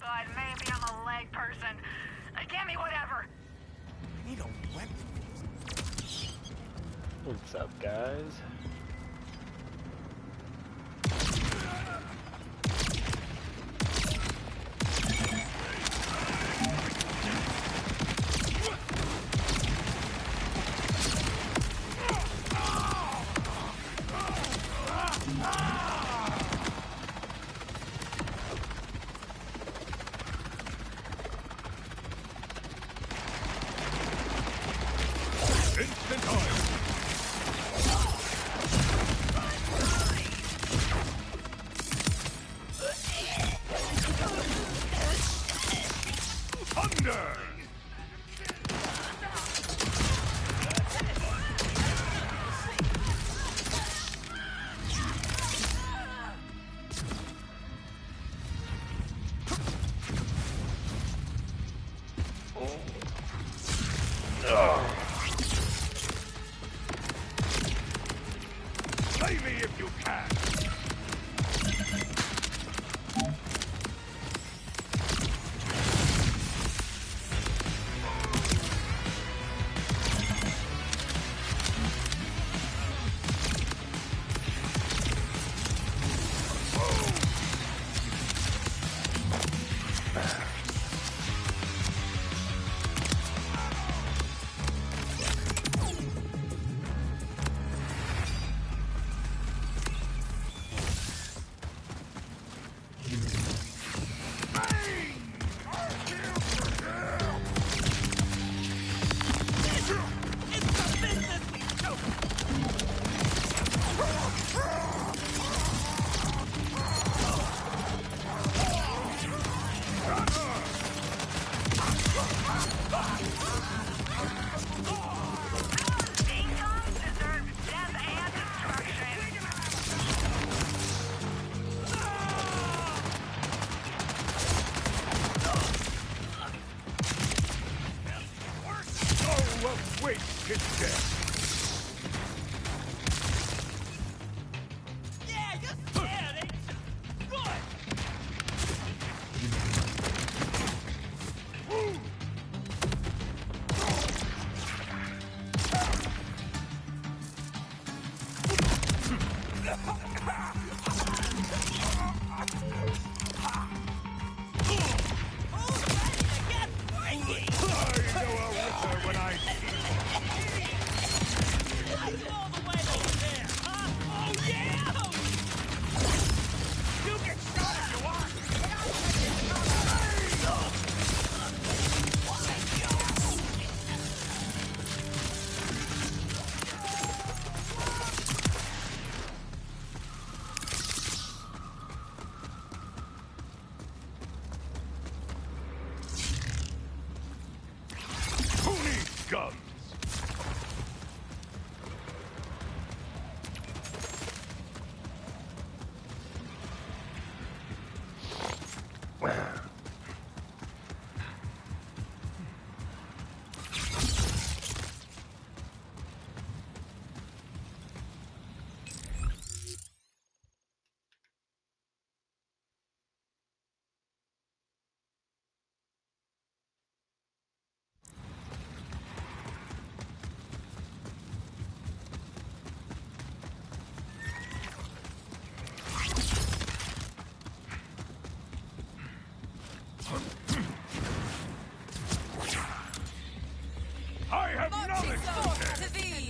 but maybe I'm a leg person. Give me whatever. I need a weapon. What's up, guys?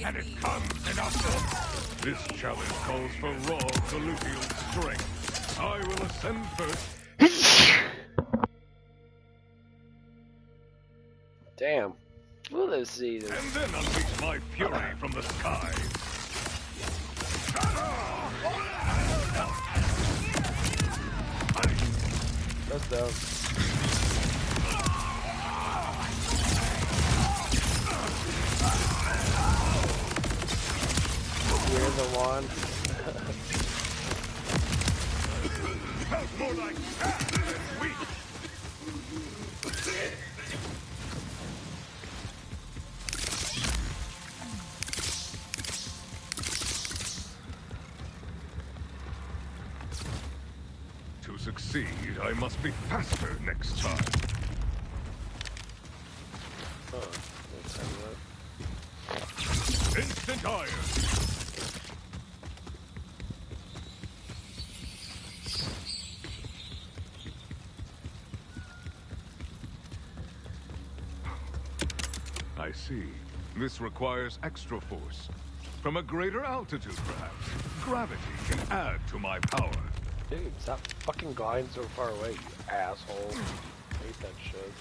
And it comes in after. This challenge calls for raw colloquial strength. I will ascend first. Damn. Well, let's see this. And then unleash my fury from the skies. That's dope. Here's the one. Felt more like cat than weak. To succeed, I must be faster next time. Oh, let's have Instant iron! I see. This requires extra force. From a greater altitude, perhaps. Gravity can add to my power. Dude, stop fucking gliding so far away, you asshole. I hate that shit.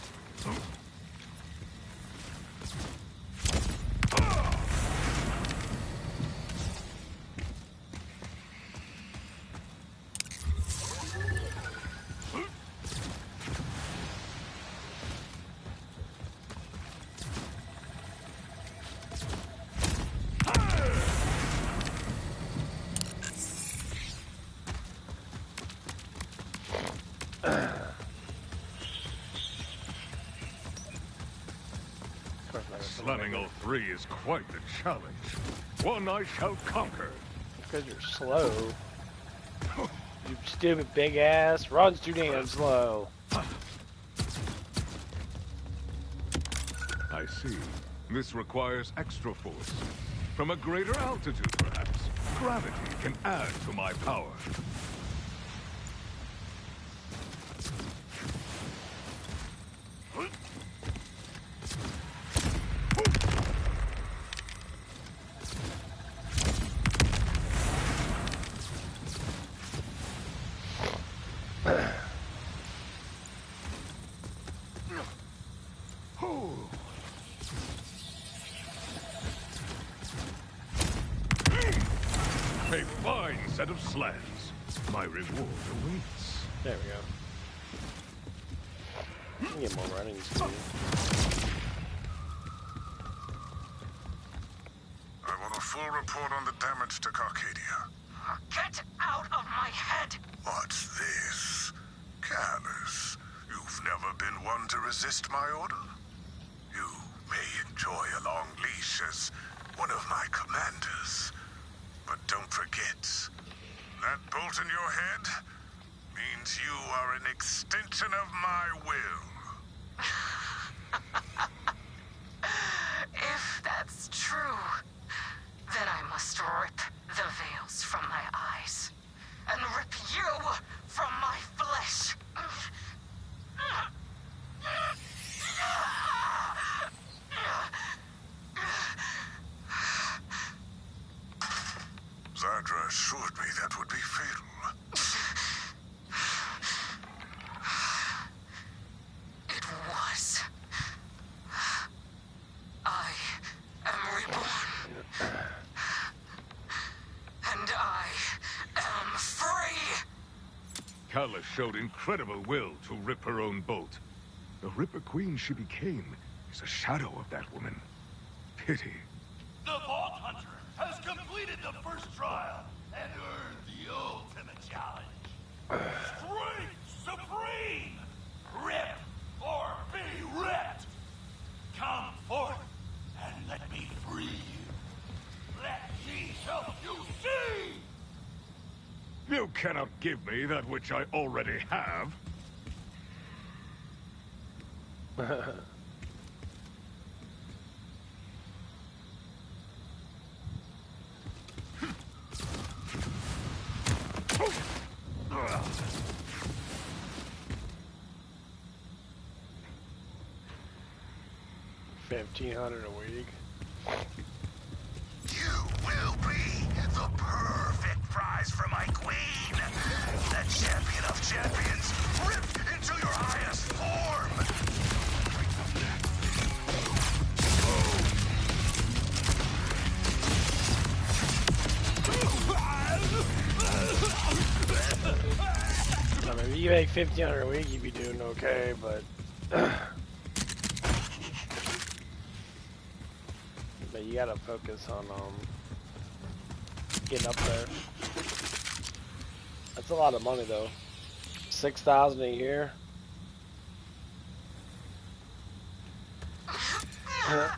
Slamming all three is quite the challenge. One I shall conquer. Because you're slow. You stupid big ass. Runs too damn slow. I see. This requires extra force. From a greater altitude, perhaps. Gravity can add to my power. A fine set of slams. My reward awaits. There we go. Get more running speed. I want a full report on the damage to Carcadia. Get out of my head! What's this? Callous. You've never been one to resist my order? You may enjoy a long leash as one of my commanders. But don't forget, that bolt in your head means you are an extension of my will. If that's true, then I must rip the veils from my eyes and rip you from my flesh. Zadra assured me that would be fatal. It was. I am reborn. And I am free! Callus showed incredible will to rip her own bolt. The Ripper Queen she became is a shadow of that woman. Pity. The Vault Hunter has completed the first trial and earned the ultimate challenge. Strength Supreme! Rip or be ripped! Come forth and let me free you. Let me help you see! You cannot give me that which I already have. $1,500 a week. You will be the perfect prize for my queen. The champion of champions, ripped into your highest form. I mean, if you make $1,500 a week, you'd be doing okay, but but you gotta focus on getting up there. That's a lot of money though. $6,000 a year. I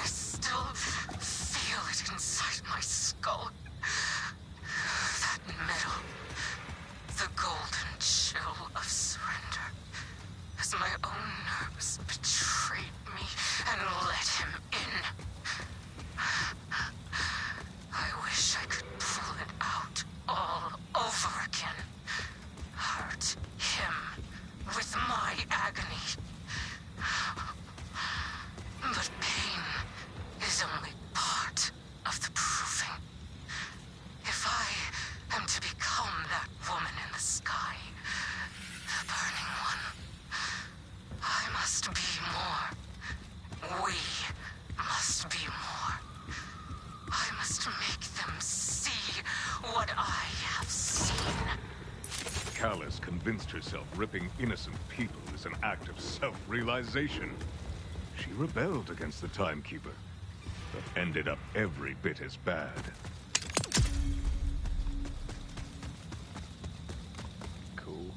still feel it inside my skull. That metal. what I have seen. Callus convinced herself ripping innocent people is an act of self-realization. She rebelled against the Timekeeper, but ended up every bit as bad. Cool.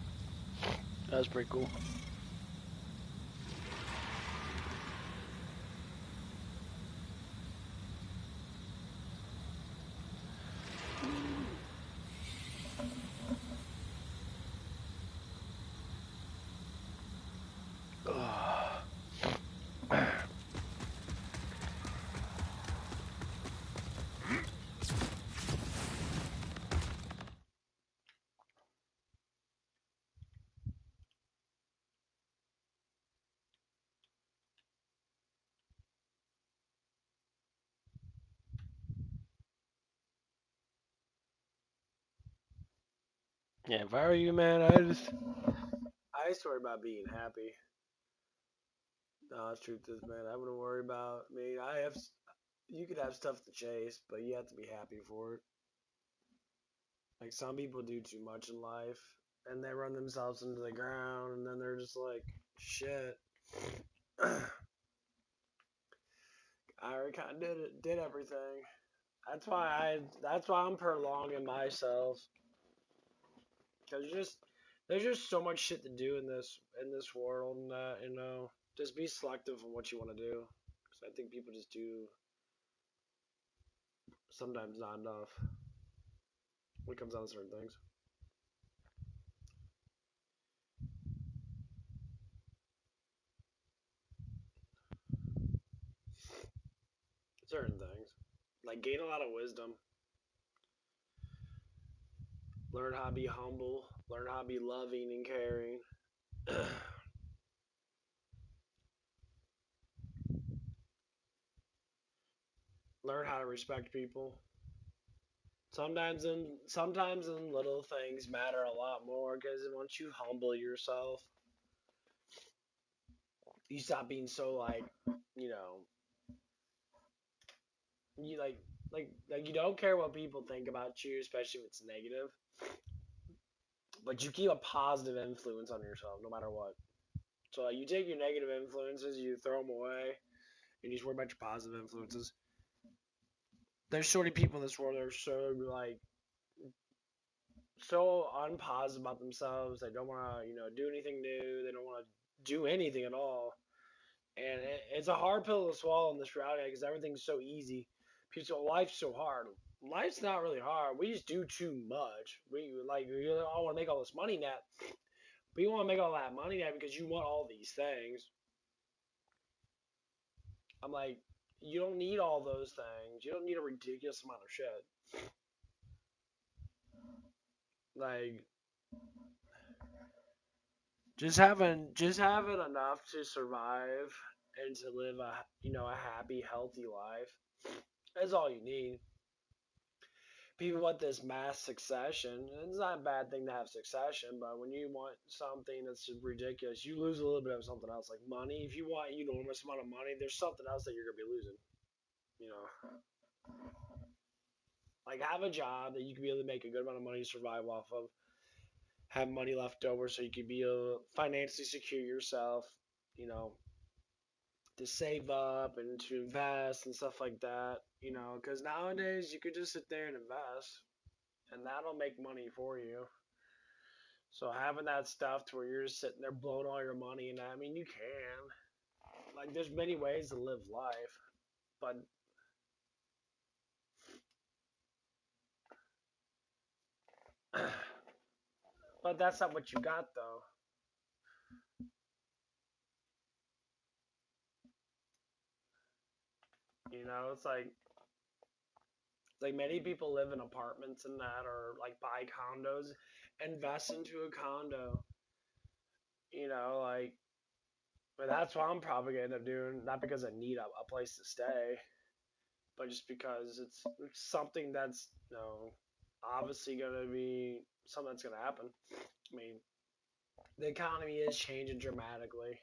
That was pretty cool. Yeah, if I were you, man, I just worry about being happy. No, the truth is, man, I wouldn't worry about. I mean, you could have stuff to chase, but you have to be happy for it. Like some people do too much in life, and they run themselves into the ground, and then they're just like, shit. I already kind of did everything. That's why I'm prolonging myself. Cause there's just so much shit to do in this world, and just be selective on what you want to do. Cause I think people just do sometimes not enough when it comes down to certain things. Certain things, like gain a lot of wisdom, learn how to be humble, learn how to be loving and caring. Learn how to respect people. Sometimes in little things matter a lot more because once you humble yourself, you stop being so like, you know, you like you don't care what people think about you, especially if it's negative. But you keep a positive influence on yourself no matter what. So like, you take your negative influences, you throw them away, and you just worry about your positive influences. There's so many people in this world that are so like so unpositive about themselves. They don't want to, do anything new. They don't want to do anything at all. And it's a hard pill to swallow in this reality because everything's so easy. People say, life's so hard. Life's not really hard. We just do too much. We all want to make all this money now. But you want to make all that money now because you want all these things. I'm like, you don't need all those things. You don't need a ridiculous amount of shit. Like, just having enough to survive and to live a happy, healthy life. That's all you need. People want this mass succession. It's not a bad thing to have succession, but when you want something that's ridiculous, you lose a little bit of something else, like money. If you want enormous amount of money, there's something else that you're gonna be losing. You know, like have a job that you can be able to make a good amount of money to survive off of. Have money left over so you can be able to financially secure yourself. You know, to save up and to invest and stuff like that. Because nowadays you could just sit there and invest, and that'll make money for you. So having that stuff to where you're just sitting there blowing all your money, and I mean you can. Like there's many ways to live life, but but that's not what you got though. It's like many people live in apartments and that, or like buy condos, invest into a condo. Like, but that's what I'm probably gonna end up doing. Not because I need a place to stay, but just because it's something that's obviously gonna be something that's gonna happen. I mean, the economy is changing dramatically.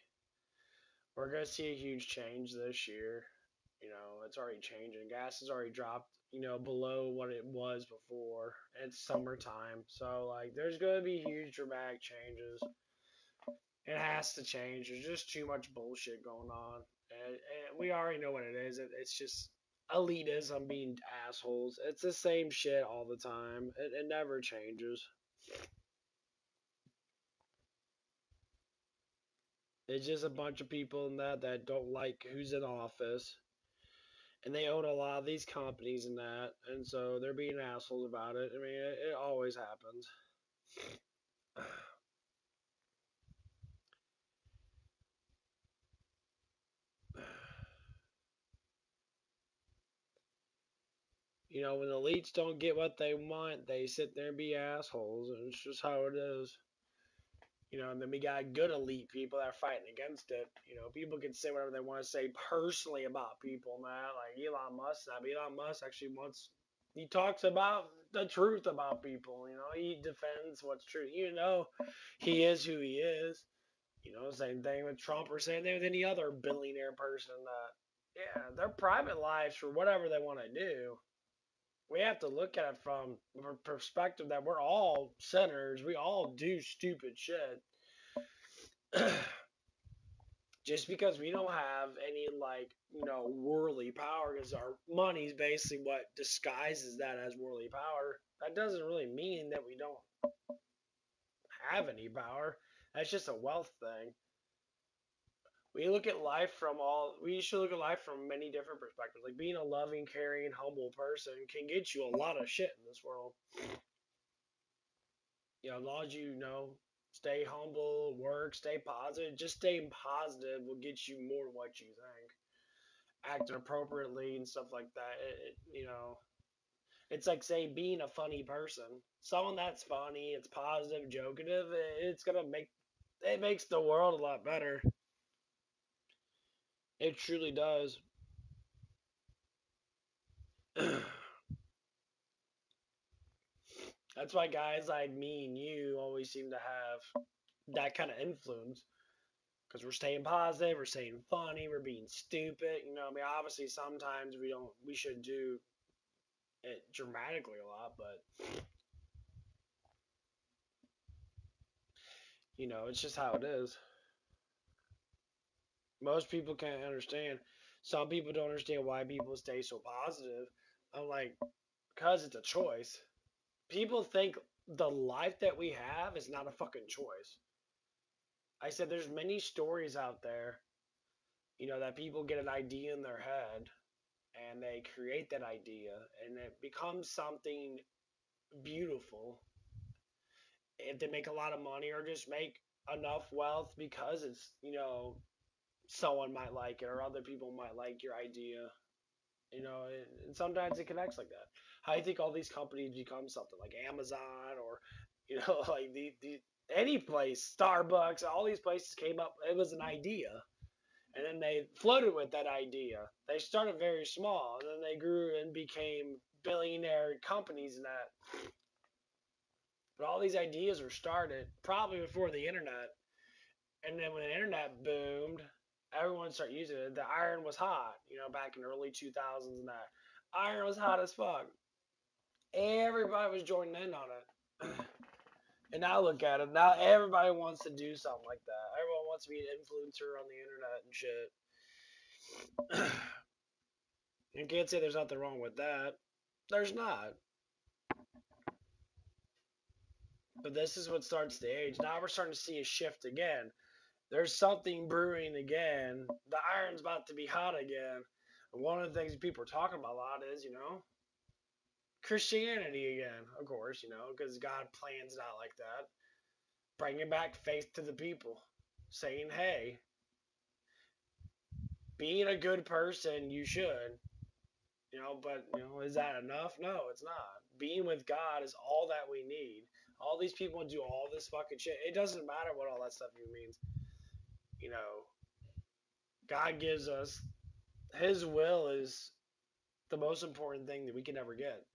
We're gonna see a huge change this year. It's already changing. Gas has already dropped below what it was before. It's summertime, so like there's gonna be huge dramatic changes. It has to change. There's just too much bullshit going on, and we already know what it is. It's just elitism being assholes. It's the same shit all the time. It never changes. It's just a bunch of people in that don't like who's in office, and they own a lot of these companies and that, and so they're being assholes about it. I mean, it always happens. When the elites don't get what they want, they sit there and be assholes, and it's just how it is. And then we got good elite people that are fighting against it. People can say whatever they want to say personally about people, man. Like Elon Musk, Elon Musk actually he talks about the truth about people. He defends what's true. He is who he is. Same thing with Trump or same thing with any other billionaire person that, yeah, their private lives for whatever they want to do. We have to look at it from a perspective that we're all sinners. We all do stupid shit. Just because we don't have any worldly power, because our money's basically what disguises that as worldly power, that doesn't really mean that we don't have any power. That's just a wealth thing. We should look at life from many different perspectives. Like being a loving, caring, humble person can get you a lot of shit in this world. As long as stay humble, work, stay positive. Just staying positive will get you more than what you think. Acting appropriately and stuff like that. It's like, say, being a funny person. Someone that's funny, it's positive, jokative. It makes the world a lot better. It truly does. That's why guys like me and you always seem to have that kind of influence. Because we're staying positive, we're staying funny, we're being stupid. Obviously sometimes we should do it dramatically a lot, but it's just how it is. Most people can't understand. Some people don't understand why people stay so positive. I'm like, because it's a choice. People think the life that we have is not a fucking choice. I said there's many stories out there, that people get an idea in their head and they create that idea and it becomes something beautiful if they make a lot of money or just make enough wealth because it's, someone might like it or other people might like your idea. And sometimes it connects like that. How do you think all these companies become something like Amazon or, like the any place, Starbucks, all these places came up. It was an idea, and then they floated with that idea. They started very small, and then they grew and became billionaire companies and that. But all these ideas were started probably before the internet, and then when the internet boomed, everyone started using it. The iron was hot, back in the early 2000s and that. Iron was hot as fuck. Everybody was joining in on it. And now look at it. Now everybody wants to do something like that. Everyone wants to be an influencer on the internet and shit. You can't say there's nothing wrong with that. There's not. But this is what starts to age. Now we're starting to see a shift again. There's something brewing again. The iron's about to be hot again. And one of the things people are talking about a lot is, Christianity again, of course, because God plans it out like that. Bringing back faith to the people. Saying, hey, being a good person, you should. But, is that enough? No, it's not. Being with God is all that we need. All these people do all this fucking shit. It doesn't matter what all that stuff even means. God gives us, His will is the most important thing that we can ever get.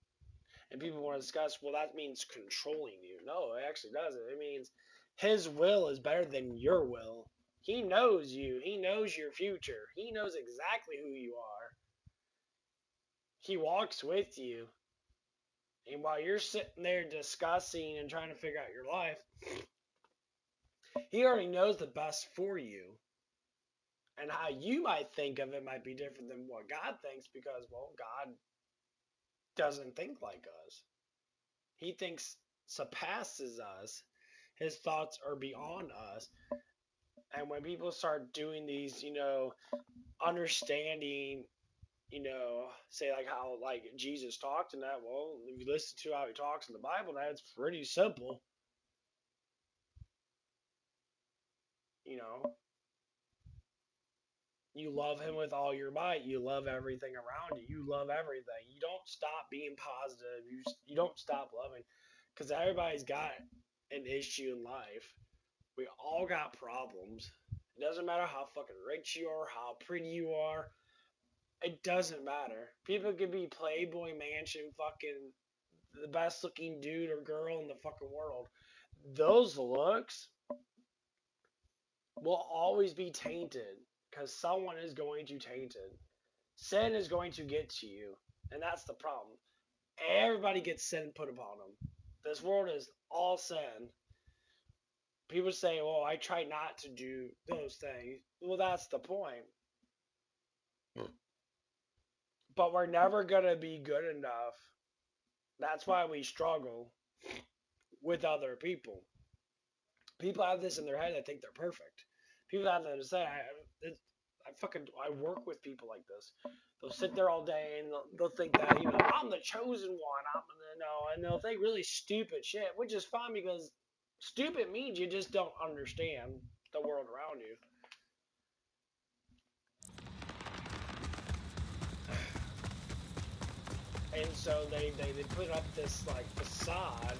And people want to discuss, well, that means controlling you. No, it actually doesn't. It means His will is better than your will. He knows you. He knows your future. He knows exactly who you are. He walks with you. And while you're sitting there discussing and trying to figure out your life, he already knows the best for you. And how you might think of it might be different than what God thinks because, well, God doesn't think like us. He thinks surpasses us. His thoughts are beyond us. And when people start doing these, understanding, say like how like Jesus talked and that, well, if you listen to how he talks in the Bible, that's pretty simple. You love him with all your might. You love everything around you. You love everything. You don't stop being positive. You don't stop loving, because everybody's got an issue in life. We all got problems. It doesn't matter how fucking rich you are, how pretty you are. It doesn't matter. People could be Playboy Mansion, fucking the best looking dude or girl in the fucking world. Those looks will always be tainted because someone is going to taint it. Sin is going to get to you, and that's the problem. Everybody gets sin put upon them. This world is all sin. People say, well, I try not to do those things. Well, that's the point. But we're never going to be good enough. That's why we struggle with other people. People have this in their head. They think they're perfect. People have to say, I work with people like this. They'll sit there all day and they'll think that, I'm the chosen one. And they'll think really stupid shit, which is fine because stupid means you just don't understand the world around you. And so they put up this like facade,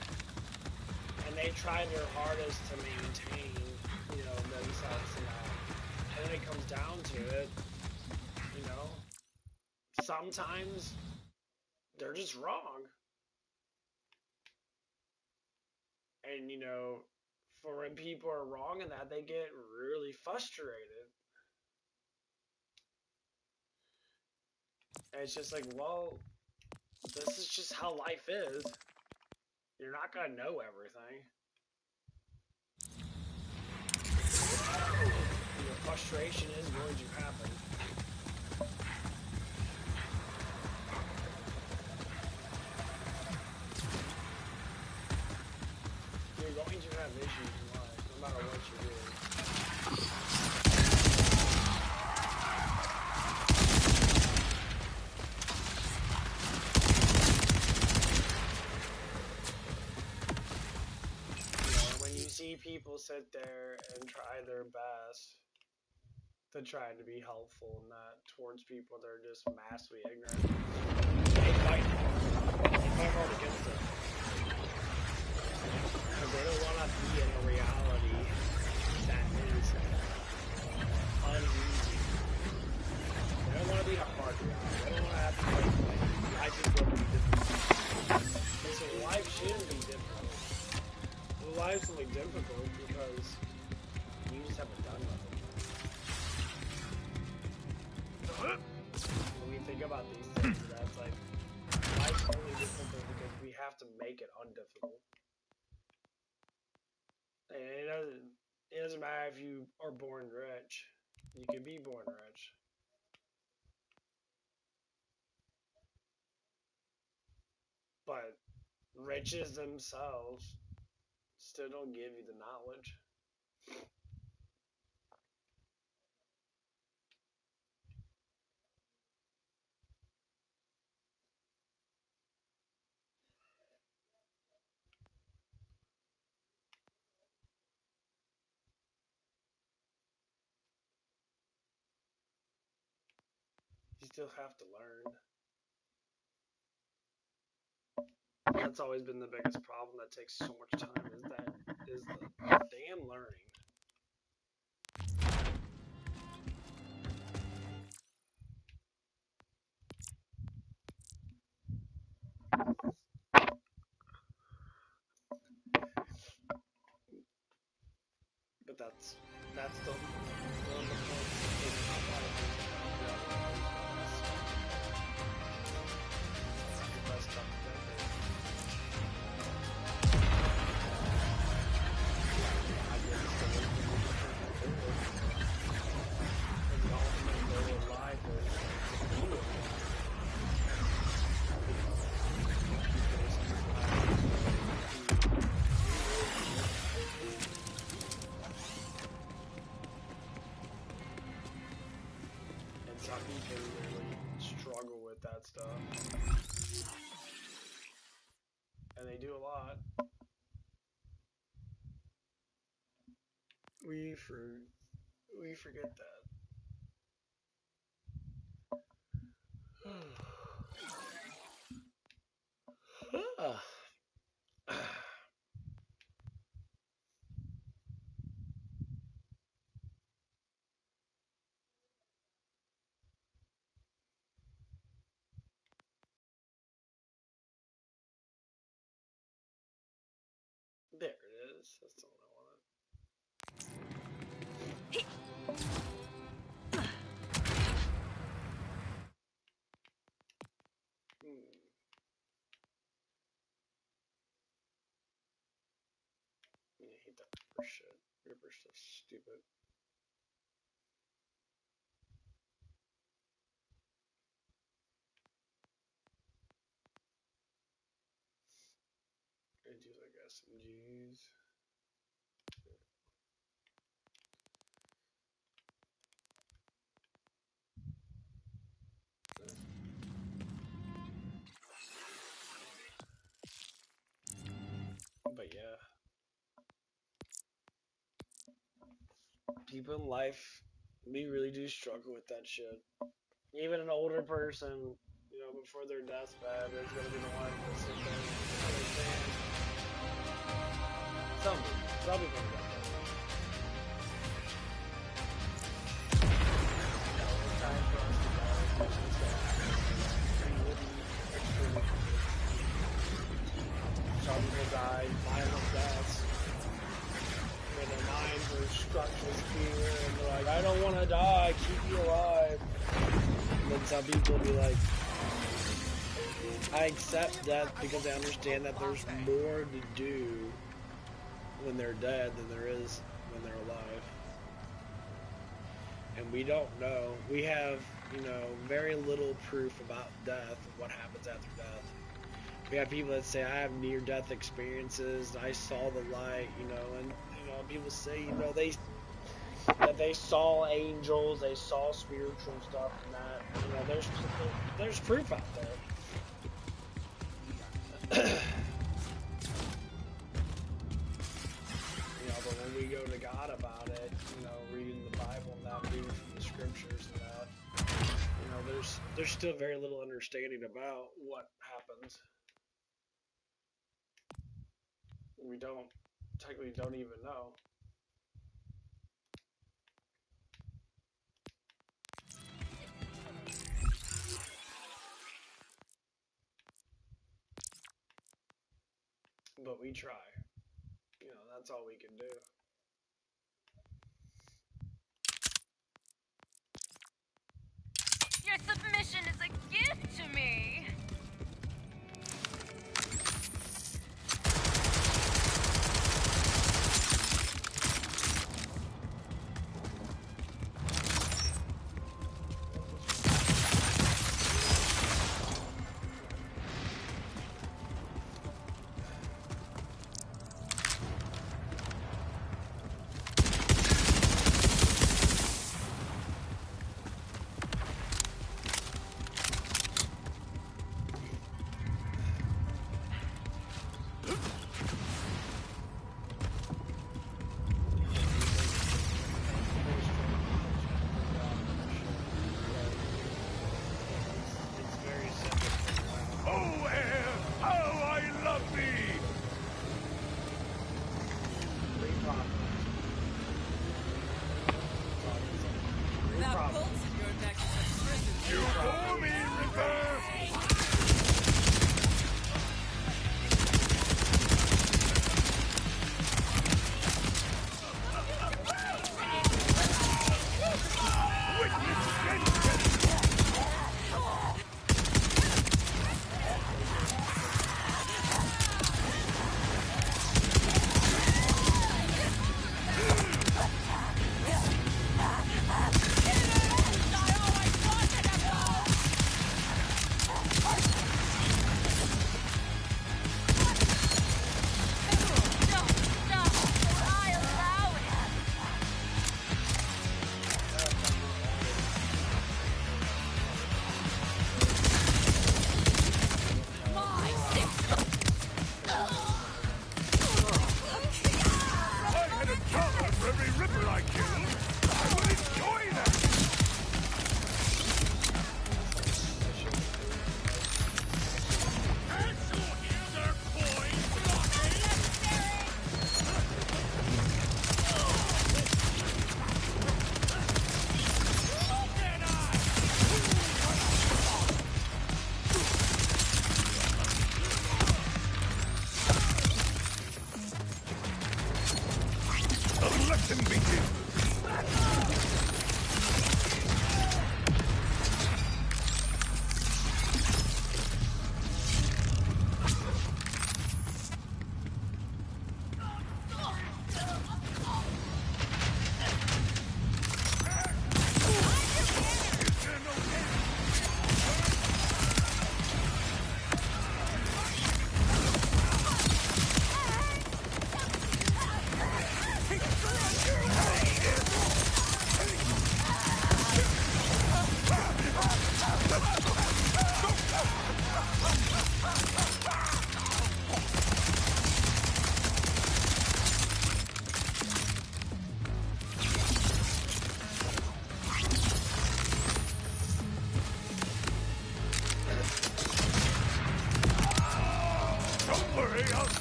and they try their hardest to maintain, themselves and that. And then it comes down to it, sometimes they're just wrong. And, for when people are wrong in that, they get really frustrated. And it's just like, well, this is just how life is. You're not going to know everything. Frustration is going to happen. You're going to have issues in life, no matter what you do. When you see people sit there and try their best to try to be helpful and not towards people that are just massively ignorant, they fight hard. They fight hard against it. Because they don't want to be in a reality that is uneasy. They don't want to be in a hard reality. They don't want to have to fight. Life is going to be difficult. And so life shouldn't be difficult. Well, life's only difficult because you just haven't done nothing. When we think about these things, that's like, life's only difficult because we have to make it undifficult. And it doesn't matter if you are born rich. You can be born rich. But riches themselves still don't give you the knowledge. You still have to learn. That's always been the biggest problem that takes so much time is the damn learning. But that's the one of the points in my life. and they do a lot. We forget that. There it is. That's the one I wanted. I hate that Ripper shit. Ripper's so stupid. I do like SMGs. But yeah. People in life, we really do struggle with that shit. Even an older person, you know, before their deathbed, is gonna be the one to sit there and understand. Some people get that. It's time for us to go. We will be extremely comfortable. Some people die violent deaths. Where their minds are struck with fear and they're like, I don't want to die, keep me alive. And then some people will be like, I accept death because I understand that there's more to do when they're dead than there is when they're alive. And we don't know. We have, you know, very little proof about death and what happens after death. We have people that say, I have near-death experiences, I saw the light, you know, and, you know, people say, you know, that they saw angels, they saw spiritual stuff, and that, you know, there's proof out there. You know, but when we go to God about it, you know, reading the Bible and that, reading from the scriptures and that, you know, there's still very little understanding about what happens. We technically don't even know. But we try. You know, that's all we can do. Your submission is a gift to me.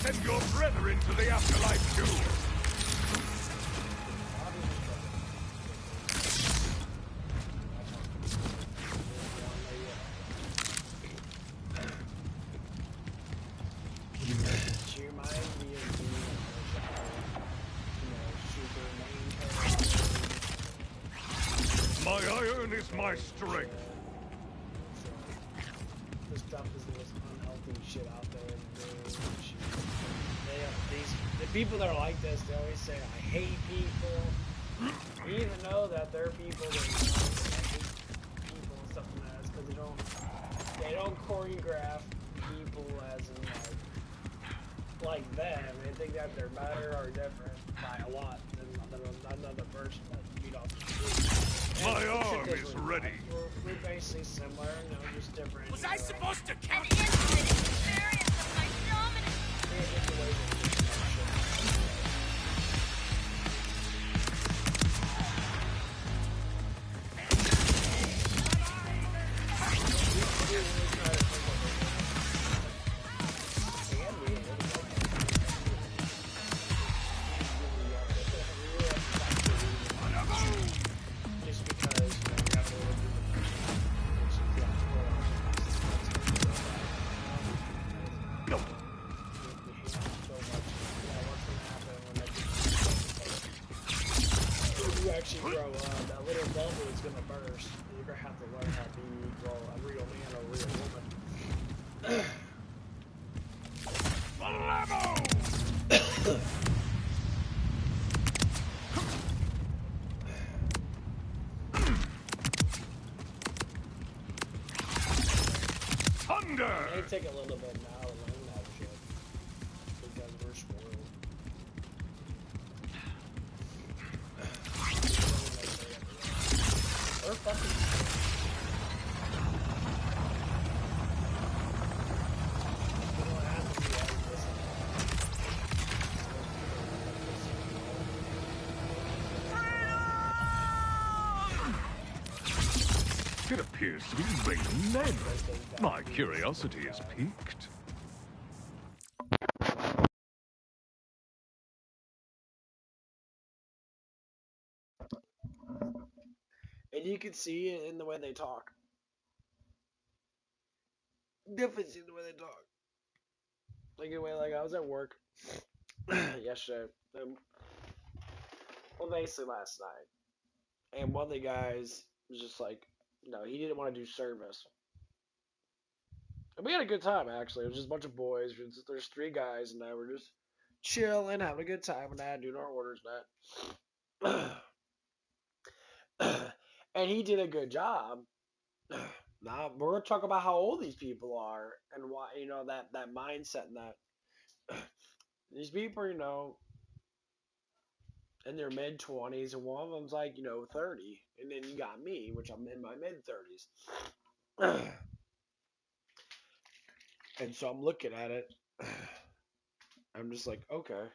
Send your brethren to the afterlife too. She reminds me of the, super main character. My iron is my strength. This stuff is the most unhealthy shit out there in the world. The people that are like this, they always say, I hate people. Even though that there are people that hate people and stuff like that, it's because they don't choreograph people as in like them. They think that they're better or different by a lot than another person that you meet off the street. My arm is ready. We're basically similar, just different. Was I supposed to An intimate experience of my dominance. Just because, we have to look you actually grow up, that little bubble is gonna burst. You're gonna have to learn how to be, a real man or a real woman. Thunder! It may take a little bit now to learn that shit, because we're spoiled. We're fucking It appears to be raining men. My curiosity is piqued. And you can see it in the way they talk. Definitely see it in the way they talk. Like the way, I was at work yesterday. Well, basically last night. And one of the guys was just like, he didn't want to do service. And we had a good time, actually. It was just a bunch of boys. There's 3 guys, and we're just chilling, having a good time, and that, doing our orders, and that. And he did a good job. Now, we're going to talk about how old these people are, and why, that mindset, and that. These people are, in their mid-20s, and one of them's like, 30. And then you got me, which I'm in my mid-30s. And so I'm looking at it. I'm just like, okay.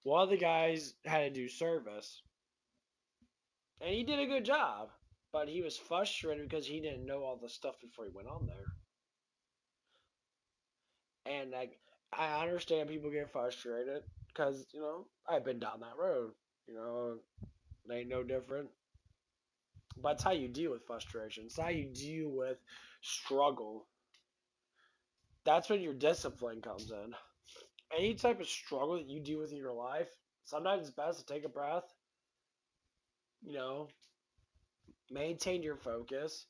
One of the guys had to do service. And he did a good job. But he was frustrated because he didn't know all the stuff before he went on there. And I understand people get frustrated. Because, I've been down that road. It ain't no different. But it's how you deal with frustration. It's how you deal with struggle. That's when your discipline comes in. Any type of struggle that you deal with in your life, sometimes it's best to take a breath, maintain your focus,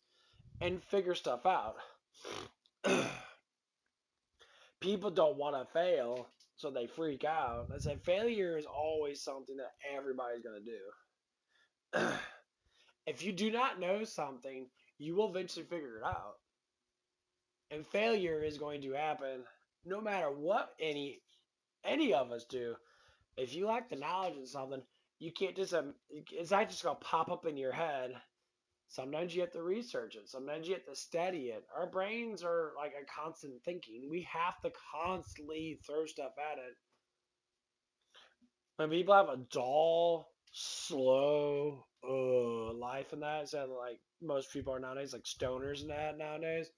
and figure stuff out. People don't want to fail, so they freak out. I said failure is always something that everybody's going to do. If you do not know something, you will eventually figure it out. And failure is going to happen no matter what any of us do. If you lack the knowledge of something, you can't just it's not just gonna pop up in your head. Sometimes you have to research it. Sometimes you have to study it. Our brains are like a constant thinking. We have to constantly throw stuff at it. When people have a dull, slow life and that, so like most people are nowadays, like stoners and that nowadays.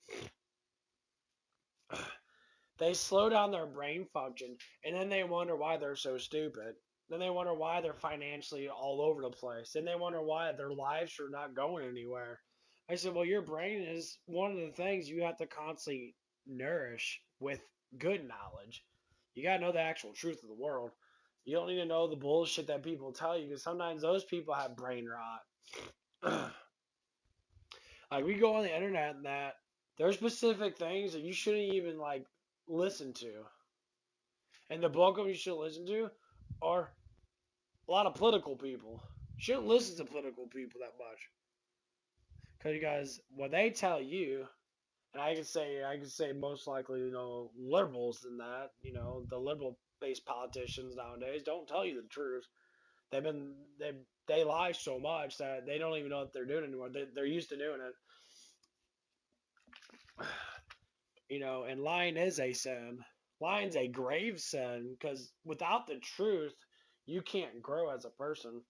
They slow down their brain function, and then they wonder why they're so stupid. Then they wonder why they're financially all over the place. Then they wonder why their lives are not going anywhere. I said, well, your brain is one of the things you have to constantly nourish with good knowledge. You got to know the actual truth of the world. You don't need to know the bullshit that people tell you because sometimes those people have brain rot. Like, we go on the internet and that there's specific things that you shouldn't even, like, listen to. And the bulk of you should listen to are a lot of political people. You shouldn't listen to political people that much. Because what they tell you, and I can say most likely, liberals in that, the liberal based politicians nowadays don't tell you the truth. They lie so much that they don't even know what they're doing anymore. They're used to doing it. And lying is a sin. Lying's a grave sin because without the truth, you can't grow as a person.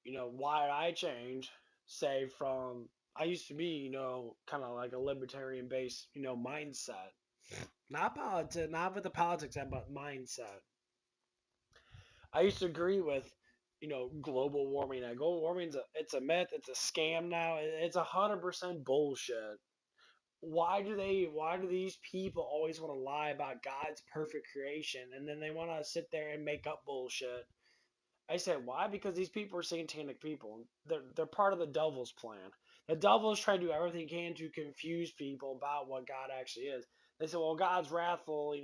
Why I changed, say from I used to be, kind of like a libertarian based, mindset. Not with the politics, but mindset. I used to agree with, global warming. Now, global warming it's a myth, it's a scam now. It's 100% bullshit. Why do these people always want to lie about God's perfect creation and then they want to sit there and make up bullshit? I said, why? Because these people are satanic people. They're part of the devil's plan. The devil is trying to do everything he can to confuse people about what God actually is. They said, well, God's wrathful,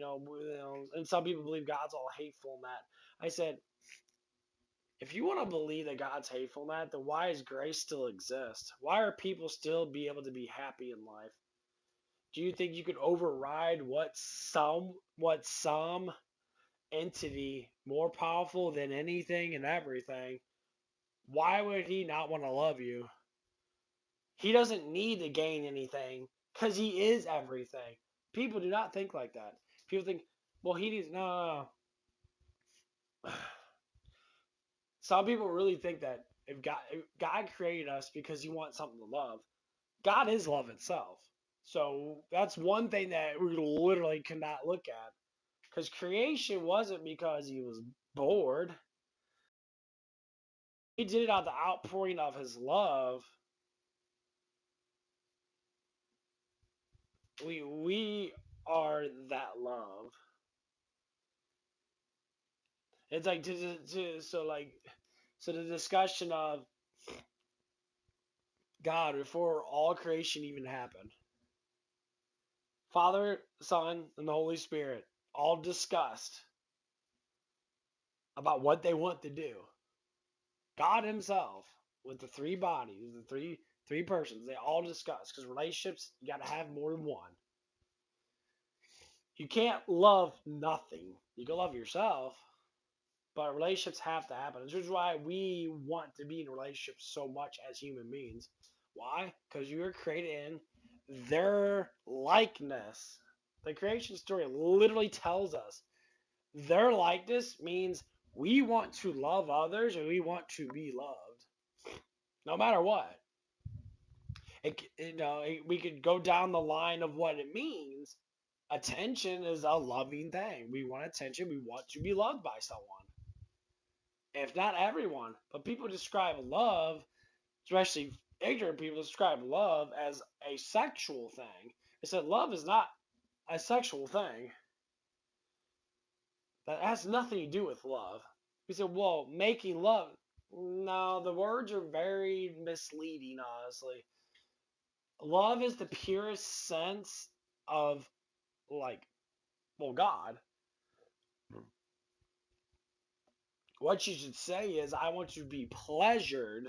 and some people believe God's all hateful and that. I said, if you want to believe that God's hateful and that, then why does grace still exist? Why are people still be able to be happy in life? Do you think you could override what some entity more powerful than anything and everything? Why would he not want to love you? He doesn't need to gain anything because he is everything. People do not think like that. People think, well, he needs no. Some people really think that if God created us because he wants something to love. God is love itself. So that's one thing that we literally cannot look at. Because creation wasn't because he was bored. He did it out of the outpouring of his love. We are that love. It's like so the discussion of God before all creation even happened. Father, Son, and the Holy Spirit all discussed about what they want to do. God himself with the three bodies, the three persons, they all discuss because relationships you got to have more than one. You can't love nothing. You can love yourself, but relationships have to happen. This is why we want to be in relationships so much as human beings. Why? Because you were created in their likeness. The creation story literally tells us their likeness means we want to love others and we want to be loved. No matter what. We could go down the line of what it means. Attention is a loving thing. We want attention. We want to be loved by someone. If not everyone, but people describe love, especially ignorant people describe love as a sexual thing. They said love is not a sexual thing. That has nothing to do with love. We said, well, making love. No, the words are very misleading, honestly. Love is the purest sense of, God. What you should say is, I want to be pleasured.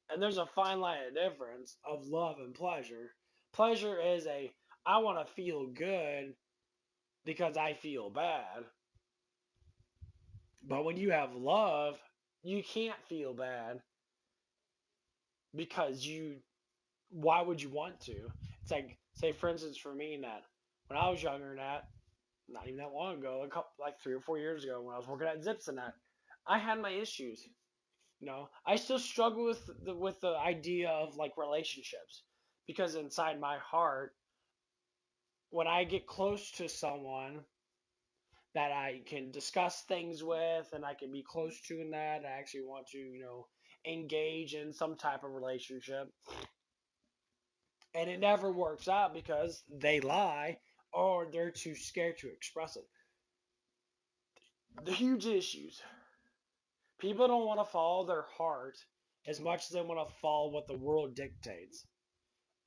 And there's a fine line of difference of love and pleasure. Pleasure is I want to feel good because I feel bad. But when you have love, you can't feel bad because why would you want to? It's like, say for instance for me, Nat, when I was younger, Nat, not even that long ago, like 3 or 4 years ago when I was working at Zips and that, I had my issues. I still struggle with the idea of like relationships because inside my heart when I get close to someone that I can discuss things with and I can be close to in that, I actually want to, engage in some type of relationship. And it never works out because they lie or they're too scared to express it. The huge issues. People don't want to follow their heart as much as they want to follow what the world dictates.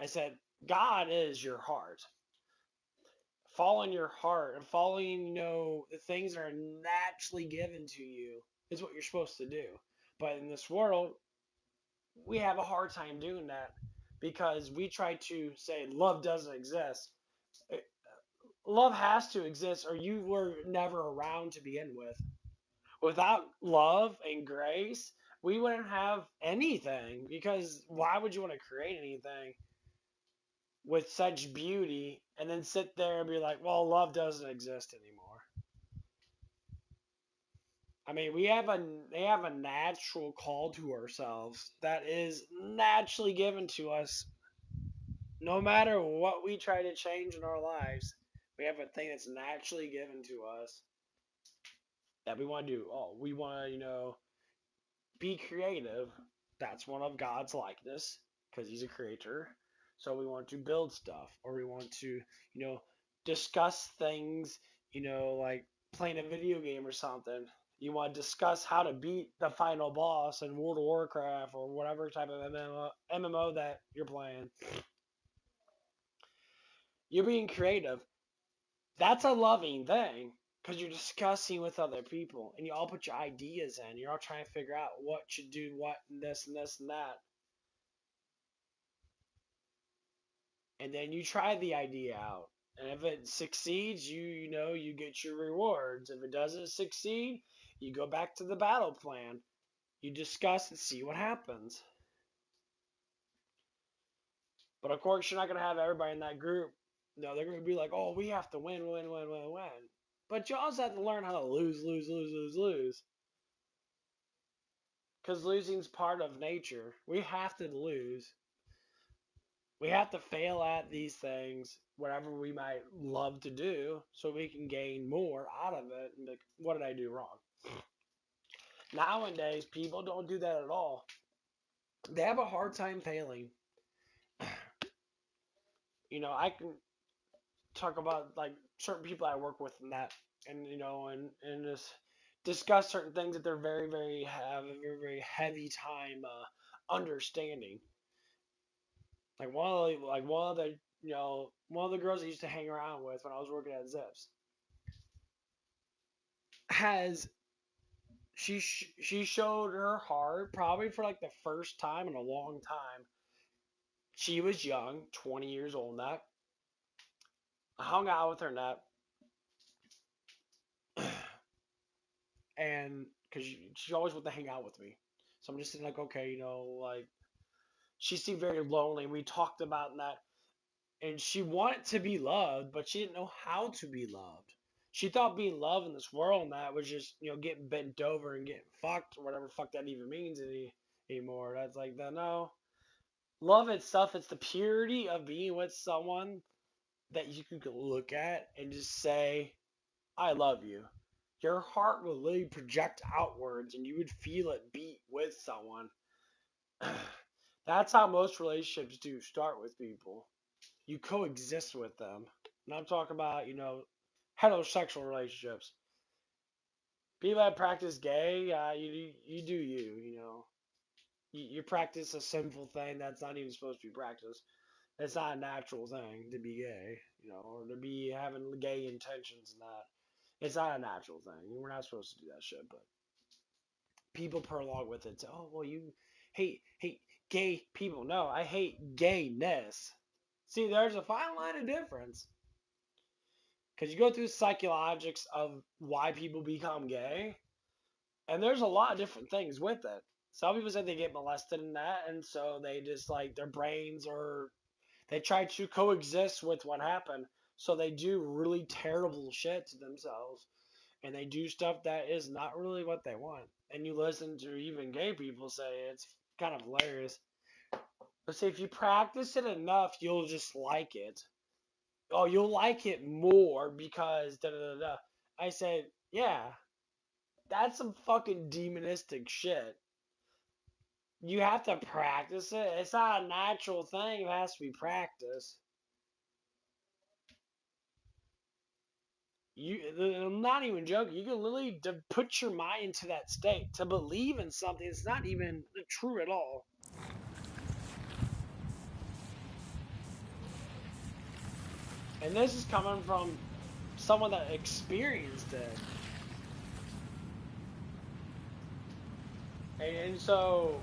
I said, God is your heart. Following your heart and following, the things that are naturally given to you is what you're supposed to do. But in this world, we have a hard time doing that because we try to say love doesn't exist. Love has to exist or you were never around to begin with. Without love and grace, we wouldn't have anything because why would you want to create anything with such beauty and then sit there and be like, well, love doesn't exist anymore? I mean, they have a natural call to ourselves that is naturally given to us. No matter what we try to change in our lives, we have a thing that's naturally given to us that we want to do. Oh, we want to, be creative. That's one of God's likeness because He's a creator. So we want to build stuff or we want to, discuss things, like playing a video game or something. You want to discuss how to beat the final boss in World of Warcraft or whatever type of MMO that you're playing. You're being creative. That's a loving thing because you're discussing with other people and you all put your ideas in. You're all trying to figure out what should do what and this and this and that. And then you try the idea out. And if it succeeds, you get your rewards. If it doesn't succeed, you go back to the battle plan. You discuss and see what happens. But of course, you're not going to have everybody in that group. No, they're going to be like, oh, we have to win, win, win, win, win. But you also have to learn how to lose, lose, lose, lose, lose. Because losing's part of nature. We have to lose. We have to fail at these things, whatever we might love to do, so we can gain more out of it. And like, what did I do wrong? Nowadays, people don't do that at all. They have a hard time failing. I can talk about like certain people I work with and that, and just discuss certain things that they're very, very have a very, very heavy time understanding. Like one of the girls I used to hang around with when I was working at Zips has she showed her heart probably for like the first time in a long time. She was young, 20 years old. That I hung out with her that, and because she always wanted to hang out with me, so I'm just sitting like, okay, like she seemed very lonely. And we talked about that, and she wanted to be loved, but she didn't know how to be loved. She thought being loved in this world and that was just, getting bent over and getting fucked or whatever fuck that even means anymore. That's like, no. Love itself, it's the purity of being with someone that you can look at and just say, I love you. Your heart will literally project outwards and you would feel it beat with someone. That's how most relationships do start with people. You coexist with them. And I'm talking about, heterosexual relationships. People that practice gay, you do you practice a sinful thing that's not even supposed to be practiced. It's not a natural thing to be gay, or to be having gay intentions and that. It's not a natural thing. We're not supposed to do that shit, but people prolong with it. So, oh, well, you hate gay people. No, I hate gayness. See, there's a fine line of difference. Because you go through psychologics of why people become gay, and there's a lot of different things with it. Some people say they get molested in that, and so they just like their brains or they try to coexist with what happened. So they do really terrible shit to themselves, and they do stuff that is not really what they want. And you listen to even gay people say it's kind of hilarious. But say if you practice it enough, you'll just like it. oh, you'll like it more because da da da da. I said, yeah, that's some fucking demonistic shit. You have to practice it. It's not a natural thing. It has to be practiced. I'm not even joking. You can literally put your mind into that state to believe in something that's not even true at all. And this is coming from someone that experienced it. And so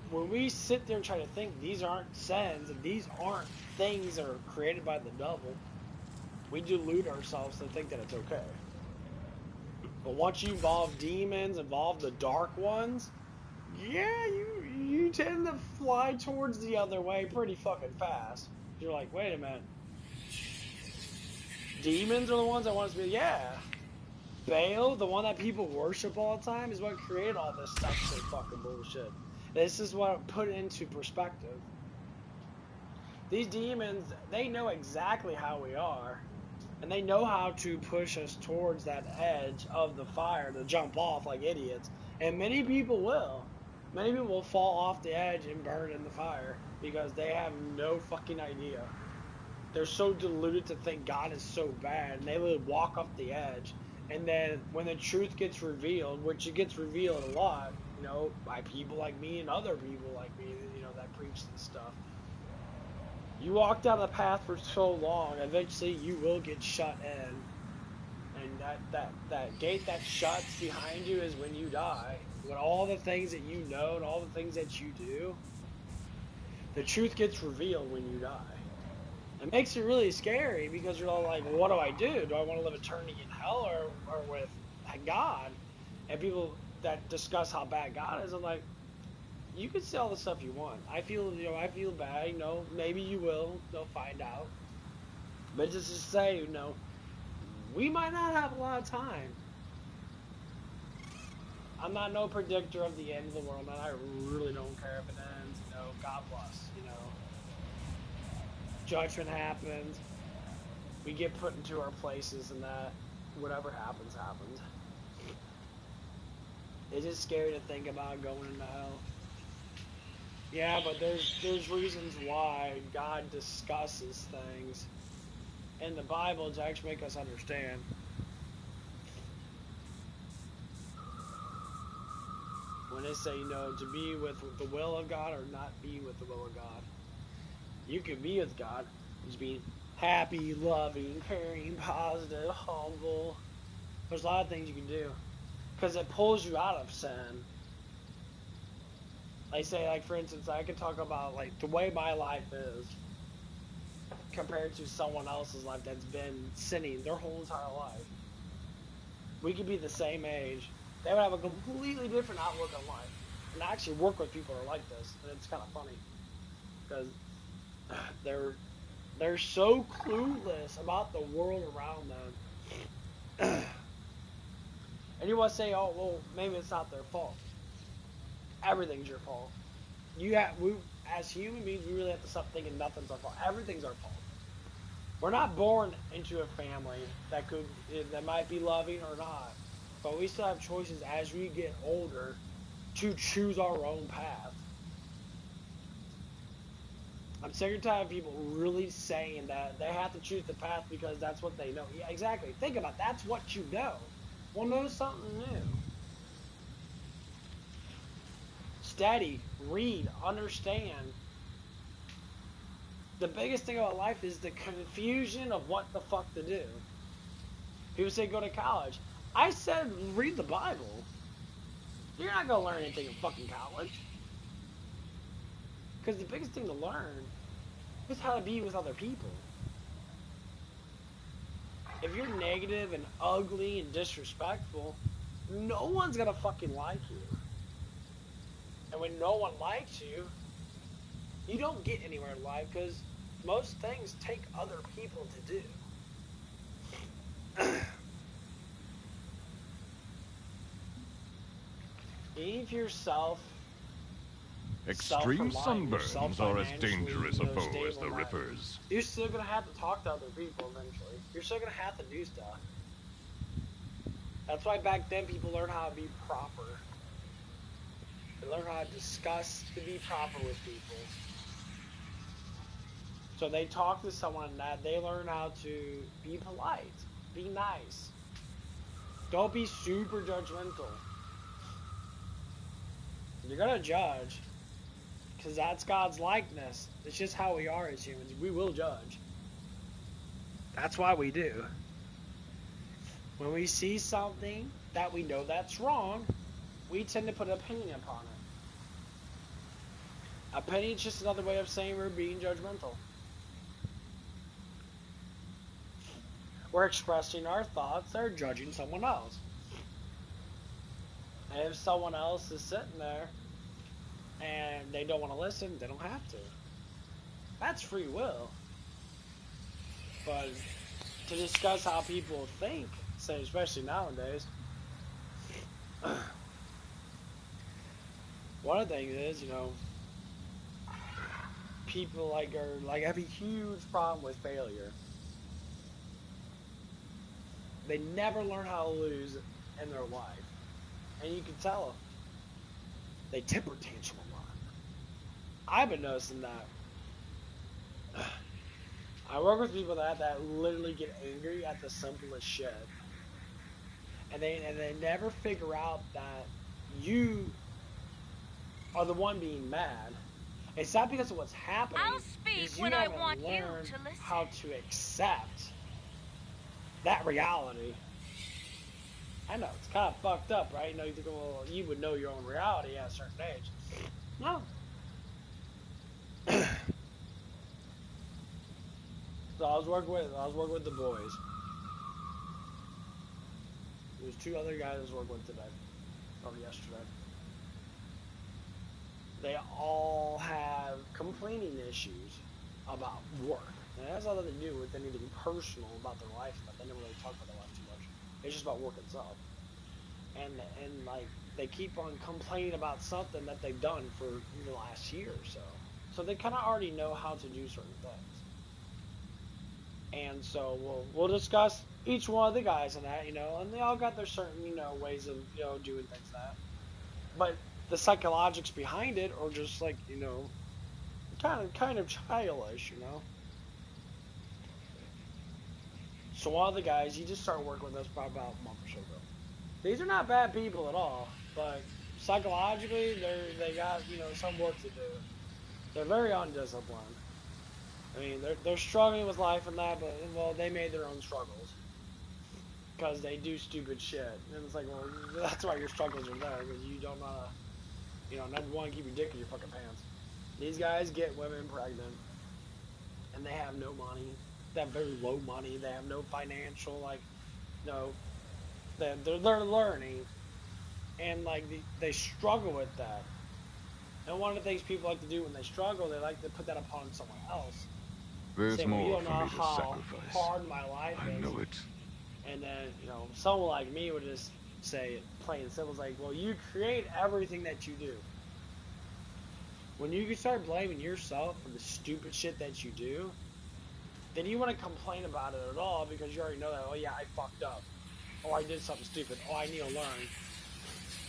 when we sit there and try to think these aren't sins and these aren't things that are created by the devil, we delude ourselves to think that it's okay. But once you involve demons, involve the dark ones, yeah, you tend to fly towards the other way pretty fucking fast. You're like, wait a minute, demons are the ones that want us to be, yeah. Baal, the one that people worship all the time, is what created all this sexual fucking bullshit. This is what put it into perspective. These demons, they know exactly how we are, and they know how to push us towards that edge of the fire to jump off like idiots. And many people will. Many people will fall off the edge and burn in the fire because they have no fucking idea. They're so deluded to think God is so bad, and they will walk off the edge. And then when the truth gets revealed, which it gets revealed a lot, by people like me and other people like me, that preach this stuff. You walk down the path for so long, eventually you will get shut in. And that gate that shuts behind you is when you die. When all the things that you know and all the things that you do, the truth gets revealed when you die. It makes it really scary because you're all like, well, what do I do? Do I want to live eternity in hell or with God? And people that discuss how bad God is, I'm like, you can say all the stuff you want. I feel bad, maybe you will. They'll find out. But just to say, we might not have a lot of time. I'm not no predictor of the end of the world, man. I really don't care if it ends. God bless. Judgment happens. We get put into our places, and that whatever happens, happens. It's just scary to think about going into hell. Yeah, but there's reasons why God discusses things in the Bible to actually make us understand. When they say, to be with the will of God or not be with the will of God. You can be with God, just being happy, loving, caring, positive, humble. There's a lot of things you can do because it pulls you out of sin. Like say, like for instance, I could talk about like the way my life is compared to someone else's life that's been sinning their whole entire life. We could be the same age. They would have a completely different outlook on life. And I actually work with people that are like this, and it's kind of funny because they're so clueless about the world around them. And you want to say, oh, well, maybe it's not their fault. Everything's your fault. We as human beings, we really have to stop thinking nothing's our fault. Everything's our fault. We're not born into a family that might be loving or not, but we still have choices as we get older to choose our own path. I'm sick and tired of people really saying that they have to choose the path because that's what they know. Yeah, exactly. Think about it. That's what you know. Well, know something new. Study, read, understand. The biggest thing about life is the confusion of what the fuck to do. People say go to college. I said read the Bible. You're not gonna learn anything in fucking college. Because the biggest thing to learn is how to be with other people. If you're negative and ugly and disrespectful, no one's gonna fucking like you. And when no one likes you, you don't get anywhere in life because most things take other people to do. Eve yourself Extreme self-reliant, you're sunburns are as self-financially, dangerous a foe as stable, the that Rippers. you're still gonna have to talk to other people eventually. You're still gonna have to do stuff. That's why back then people learned how to be proper. They learned how to discuss to be proper with people. So they talk to someone that they learn how to be polite, be nice. Don't be super judgmental. You're gonna judge, because that's God's likeness. It's just how we are as humans. We will judge. That's why we do. When we see something that we know that's wrong, we tend to put an opinion upon it. Opinion is just another way of saying we're being judgmental. We're expressing our thoughts, they're judging someone else. And if someone else is sitting there and they don't want to listen, they don't have to. That's free will. But to discuss how people think, say especially nowadays, one of the things is, people have a huge problem with failure. They never learn how to lose in their life. And you can tell they temper tantrum a lot. I've been noticing that. I work with people that literally get angry at the simplest shit. And they never figure out that you are the one being mad. It's not because of what's happening. I'll speak It's you when I haven't want you learned to listen. how to accept that reality. I know, it's kind of fucked up, right? You think, well, you would know your own reality at a certain age. No. So I was working with the boys. There's two other guys I was working with today, or yesterday. They all have complaining issues about work. And it has nothing to do with anything personal about their life, but they never really talk about their life too much. It's just about work itself. And like, they keep on complaining about something that they've done for the last year or so. So they kind of already know how to do certain things. And so we'll discuss each one of the guys in that, and they all got their certain, ways of, doing things that. But the psychologics behind it are just like, kind of childish, So one of the guys, he just started working with us probably about a month or so ago. These are not bad people at all, but psychologically, they got, some work to do. They're very undisciplined. I mean, they're struggling with life and that, but, well, they made their own struggles. Because they do stupid shit. And it's like, well, that's why your struggles are there, because you don't know how to, number one, keep your dick in your fucking pants. These guys get women pregnant, and they have no money. They have very low money. They have no financial, they're learning. And, they struggle with that. And one of the things people like to do when they struggle, they like to put that upon someone else. There's Say, well, you more don't for know me to how sacrifice. hard my life I is. know it. And then, someone like me would just say it plain and simple. It's like, well, you create everything that you do. When you can start blaming yourself for the stupid shit that you do, then you want to complain about it at all because you already know that, oh yeah, I fucked up. Oh, I did something stupid. Oh, I need to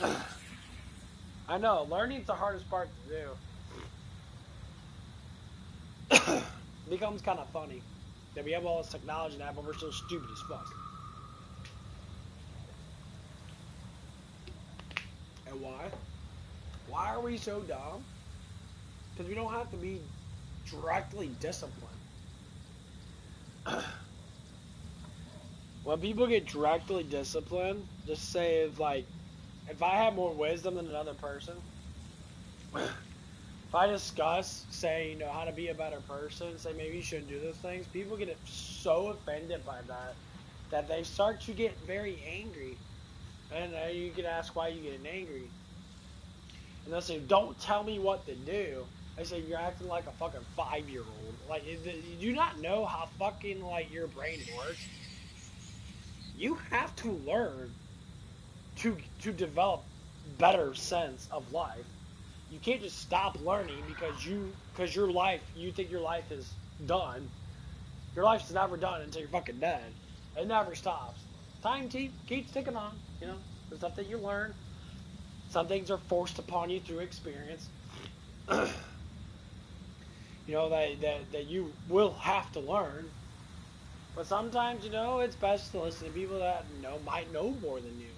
learn. I know, learning's the hardest part to do. It becomes kind of funny that we have all this technology now, but we're still stupid as fuck. And why? Why are we so dumb? Because we don't have to be directly disciplined. When people get directly disciplined, just say if I have more wisdom than another person, if I discuss, say, how to be a better person, say maybe you shouldn't do those things, people get so offended by that they start to get very angry. And you can ask why you get angry. And they'll say, don't tell me what to do. I say, you're acting like a fucking 5-year-old. Like, you do not know how fucking, your brain works. You have to learn to develop better sense of life. You can't just stop learning because your life, you think your life is done. Your life's never done until you're fucking dead. It never stops. Time keeps ticking on, you know. There's stuff that you learn. Some things are forced upon you through experience. You know, that you will have to learn. But sometimes, you know, it's best to listen to people that might know more than you.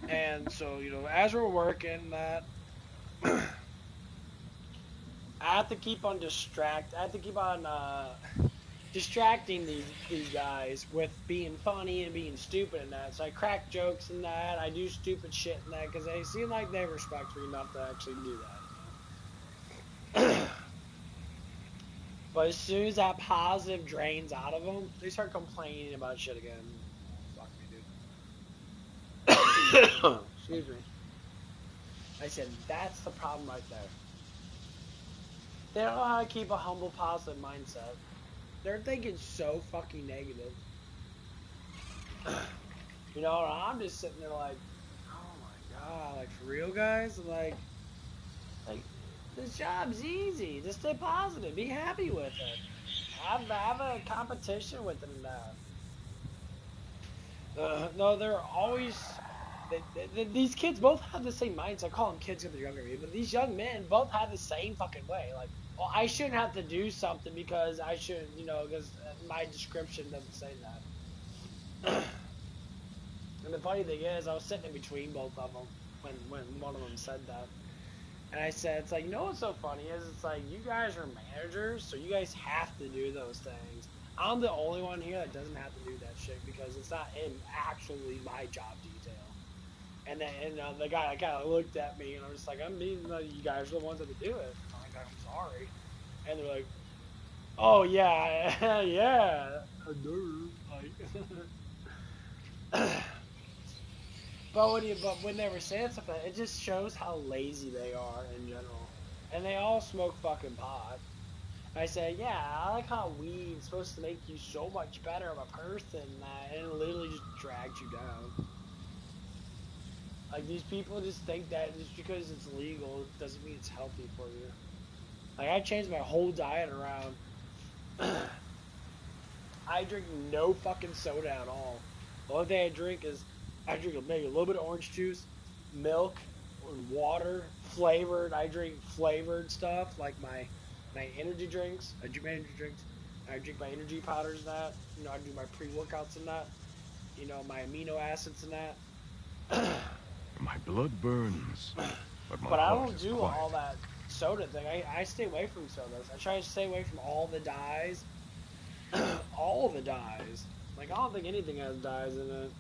And so, you know, as we're working that, I have to keep on distracting these guys with being funny and being stupid and that. So I crack jokes and that. I do stupid shit and that because they seem like they respect me enough to actually do that, you know. But as soon as that positive drains out of them, they start complaining about shit again. Oh, fuck me, dude. Excuse me. I said that's the problem right there. They don't know how to keep a humble, positive mindset. They're thinking so fucking negative. You know, and I'm just sitting there like, oh my god, like for real, guys, like this job's easy. Just stay positive, be happy with it. Have a competition with it and that. No, they're always. These kids both have the same mindset. I call them kids because they're younger than me, but these young men both have the same fucking way. Like, well, I shouldn't have to do something because I shouldn't, you know, because my description doesn't say that. And the funny thing is, I was sitting in between both of them when one of them said that. And I said, it's like, you know what's so funny is, it's like, you guys are managers, so you guys have to do those things. I'm the only one here that doesn't have to do that shit because it's not actually my job detail. And then the guy kind of looked at me, and I'm just like, you guys are the ones that do it. I'm like, I'm sorry. And they're like, oh yeah, yeah, like. But when they were saying stuff, it just shows how lazy they are in general. And they all smoke fucking pot. I say, yeah, I like how weed's supposed to make you so much better of a person that, and it literally just drags you down. Like, these people just think that just because it's legal doesn't mean it's healthy for you. Like, I changed my whole diet around. I drink no fucking soda at all. The only thing I drink is I drink maybe a little bit of orange juice, milk, and water, flavored. I drink flavored stuff like my energy drinks. I drink my energy drinks. I drink my energy powders and that. You know, I do my pre-workouts and that. You know, my amino acids and that. My blood burns, but my But I heart don't is do quiet. all that soda thing. I stay away from sodas. I try to stay away from all the dyes. All the dyes. Like, I don't think anything has dyes in it.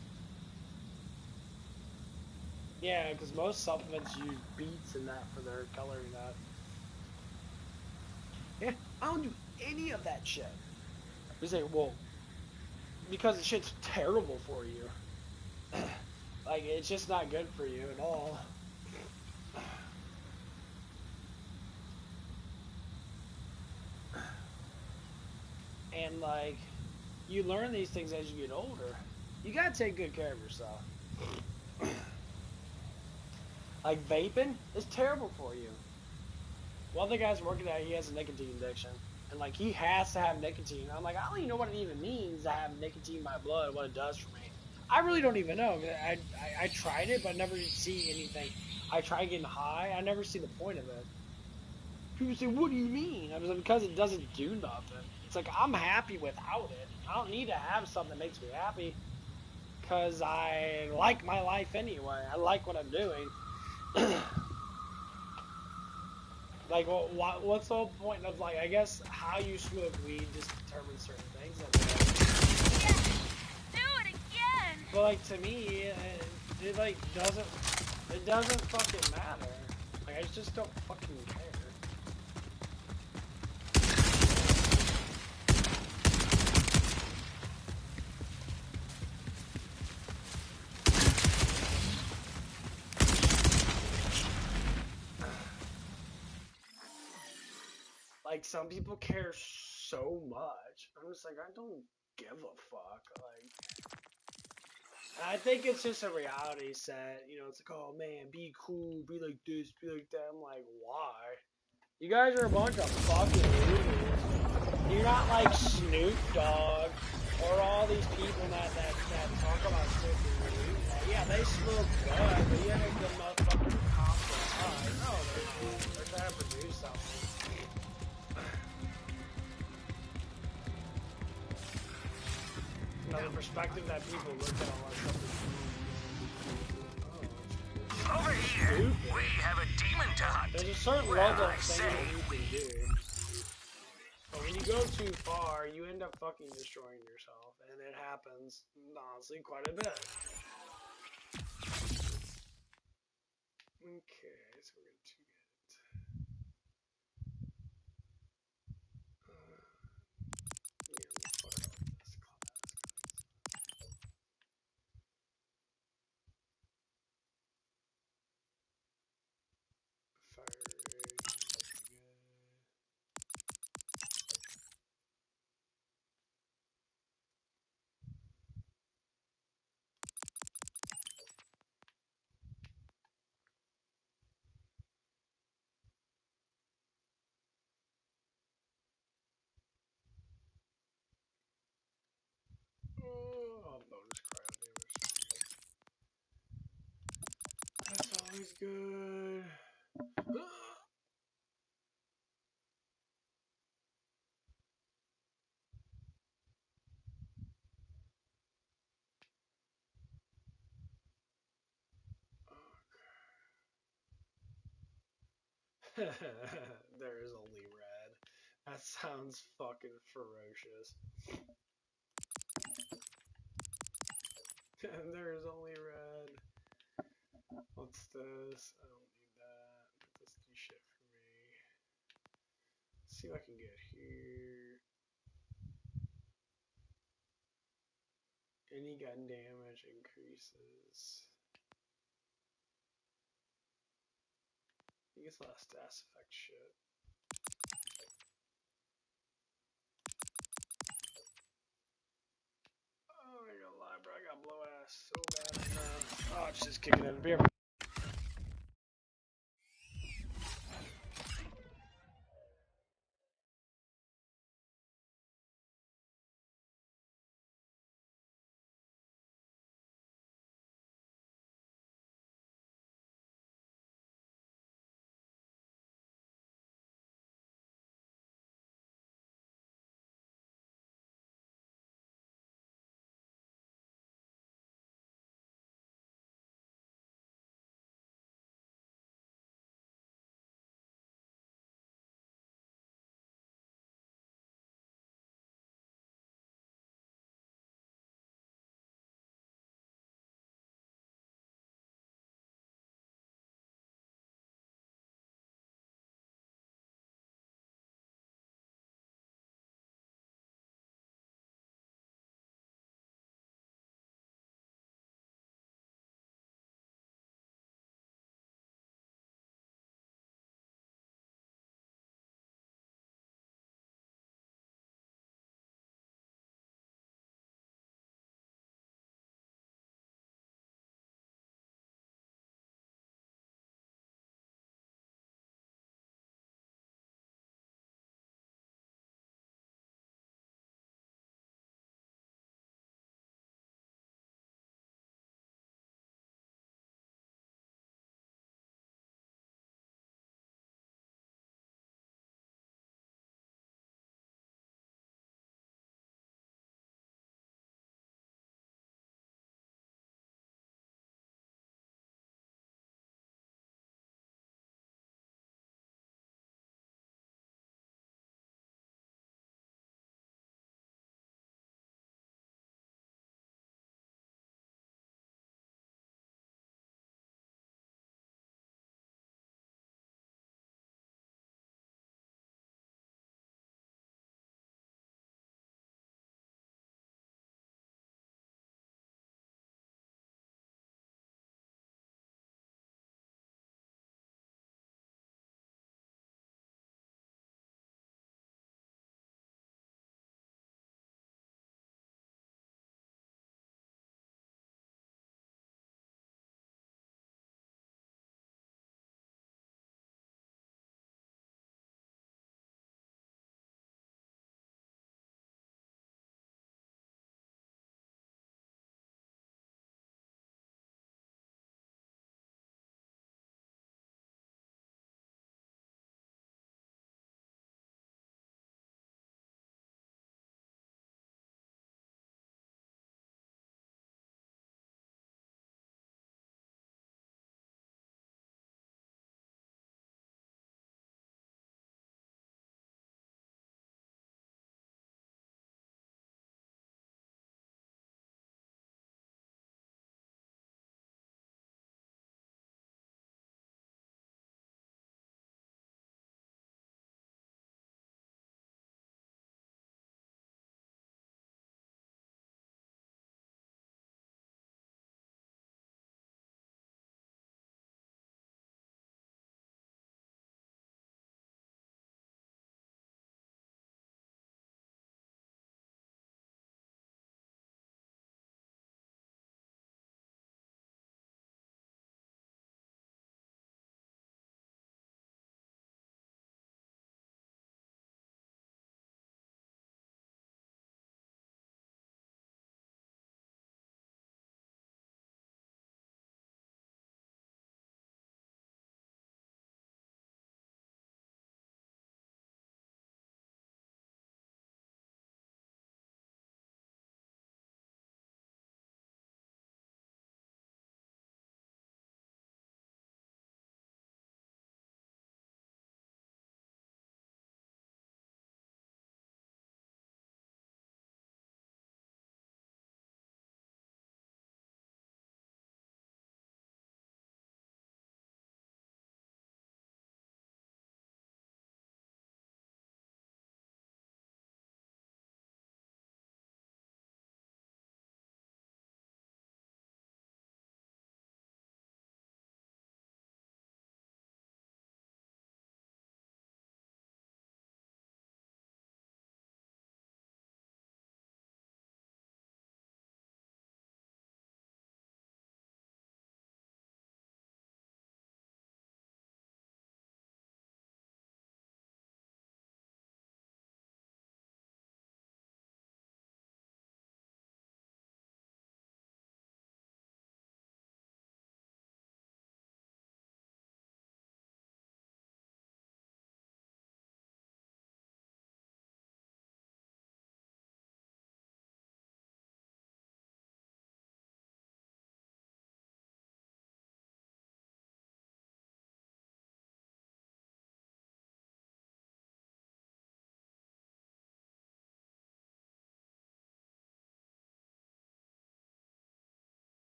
Yeah, because most supplements use beets and that for their coloring that. Yeah, I don't do any of that shit. You say, well, because the shit's terrible for you. Like, it's just not good for you at all. And, like, you learn these things as you get older. You gotta take good care of yourself. Like, vaping is terrible for you. One of the guys working at, he has a nicotine addiction. And, like, he has to have nicotine. I'm like, I don't even know what it even means to have nicotine in my blood, what it does for me. I really don't even know. I tried it, but I never see anything. I try getting high. I never see the point of it. People say, what do you mean? I was like, because it doesn't do nothing. It's like, I'm happy without it. I don't need to have something that makes me happy. Because I like my life anyway. I like what I'm doing. Like, what's the whole point of, like, I guess how you smoke weed just determines certain things in life. Yes! Do it again! But, like, to me, it like, it doesn't fucking matter. Like, I just don't fucking care. Like, some people care so much. I'm just like, I don't give a fuck. Like, I think it's just a reality set. You know, it's like, oh man, be cool, be like this, be like that. I'm like, why? You guys are a bunch of fucking losers. You're not like Snoop Dogg or all these people that talk about smoking weed. Yeah, they smoke bud, but you ain't good motherfuckers with confidence. No, they're not. They're trying to produce something. Another perspective that people look at all that stuff is, oh, Over it's here, stupid. we have a demon to hunt. There's a certain Well, level I of say things that you we. can do. But when you go too far, you end up fucking destroying yourself. And it happens, honestly, quite a bit. Okay, so we're going to get it. Yeah, fuck off this class. Fire rate, pretty good. Oh, bonus cryo damage. That's always good. There is only red. That sounds fucking ferocious. There is only red. What's this? I don't need that. But this do shit for me. Let's see what I can get here. Any gun damage increases. I guess a lot of stats effect shit. Oh, I ain't gonna lie, bro. I got blow ass so bad right now. Oh, it's just kicking in. Be right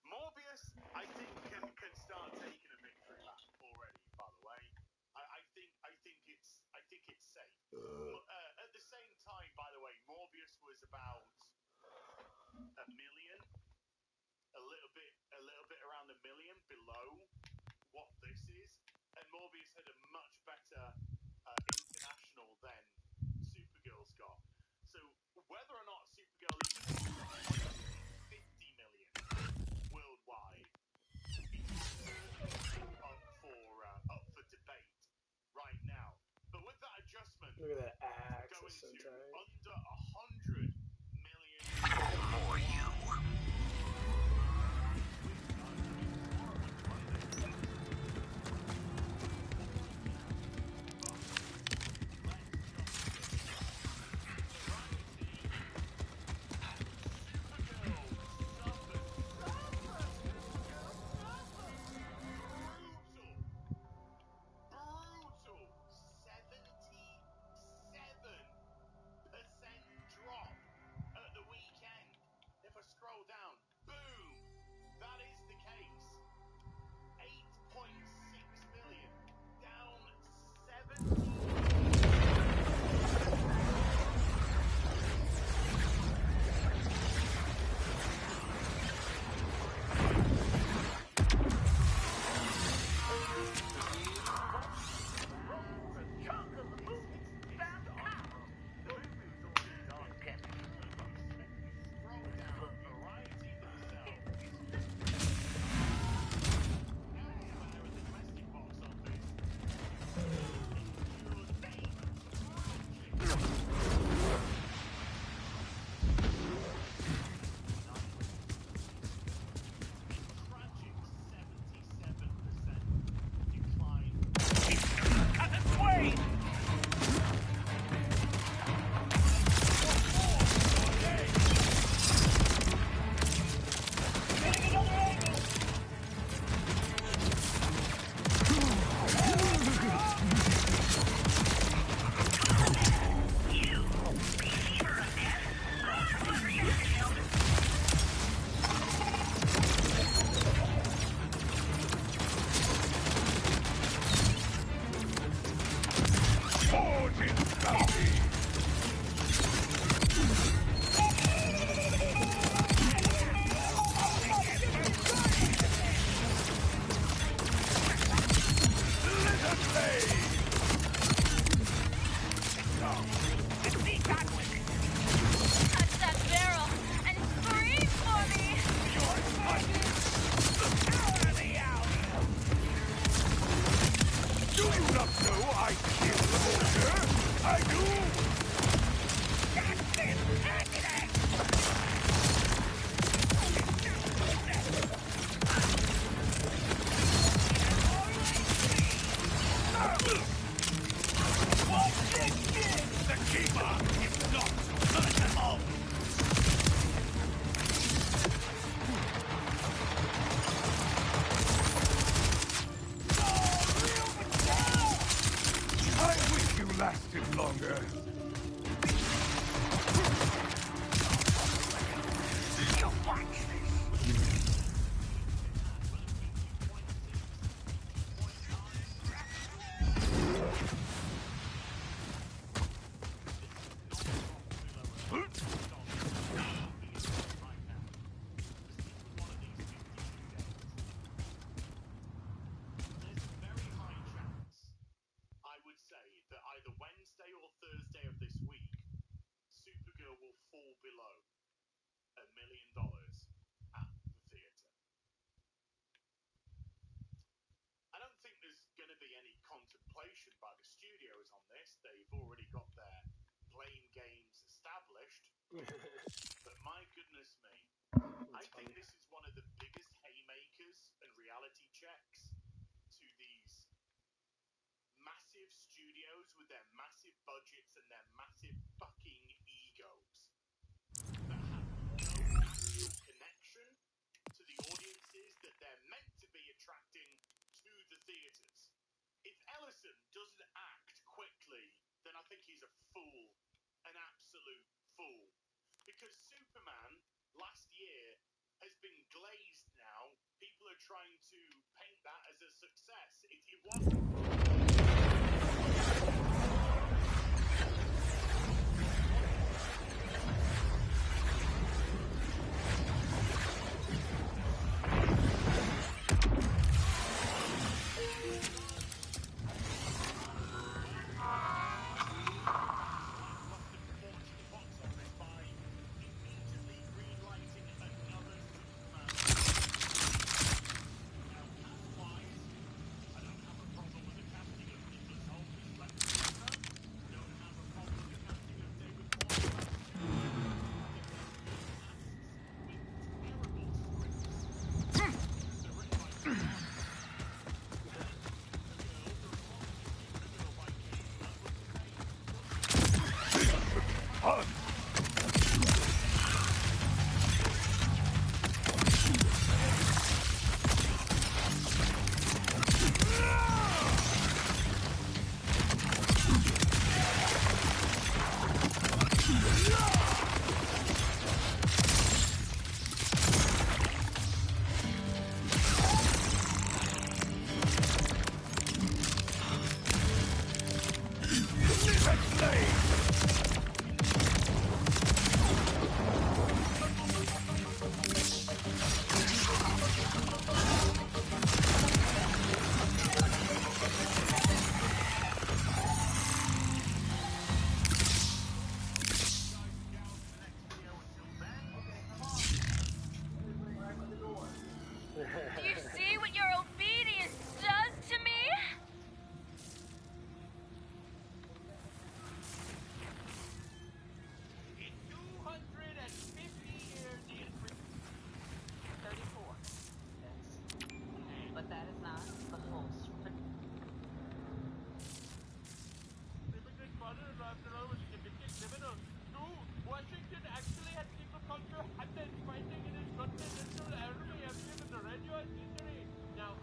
Morbius, I think, can start taking a victory lap already. By the way, I think it's safe. At the same time, by the way, Morbius was about a million, a little bit around a million below what this is, and Morbius had a much better international than Supergirl's got. So whether or not Supergirl even ends up on 50 million worldwide is up for debate right now. But with that adjustment, Look at that axe. going So to tight. under 100 million. For you. Brutal 77% drop at the weekend. If I scroll down, boom, that is the case. 8.6 million, down 17. Scroll down, Variety themselves. Elsewhere in the domestic box office, endured a tragic 77% decline. Touch that barrel and scream for me! Do you not know I kill the soldier? I do! The Keeper is not merciful! I wish you lasted longer. There's a very high chance, I would say, that either Wednesday or Thursday of this week, Supergirl will fall below $1 million at the theatre. I don't think there's going to be any contemplation by the studios on this. They've already got their blame games established. But my goodness me, I think this is one of the biggest haymakers and reality checks to these massive studios with their massive budgets and their massive fucking egos that have no actual connection to the audiences that they're meant to be attracting to the theaters. If Ellison doesn't act quickly, then I think he's a fool, an absolute fool. Because Superman, Do you see what your obedience does to me? In 250 years in prison. 34. Yes. But that is not the full script. Immigrant father and Abdullah was convicted criminal. No, Washington actually had people culture Haddad fighting in his continental army after the radioactive history. Now,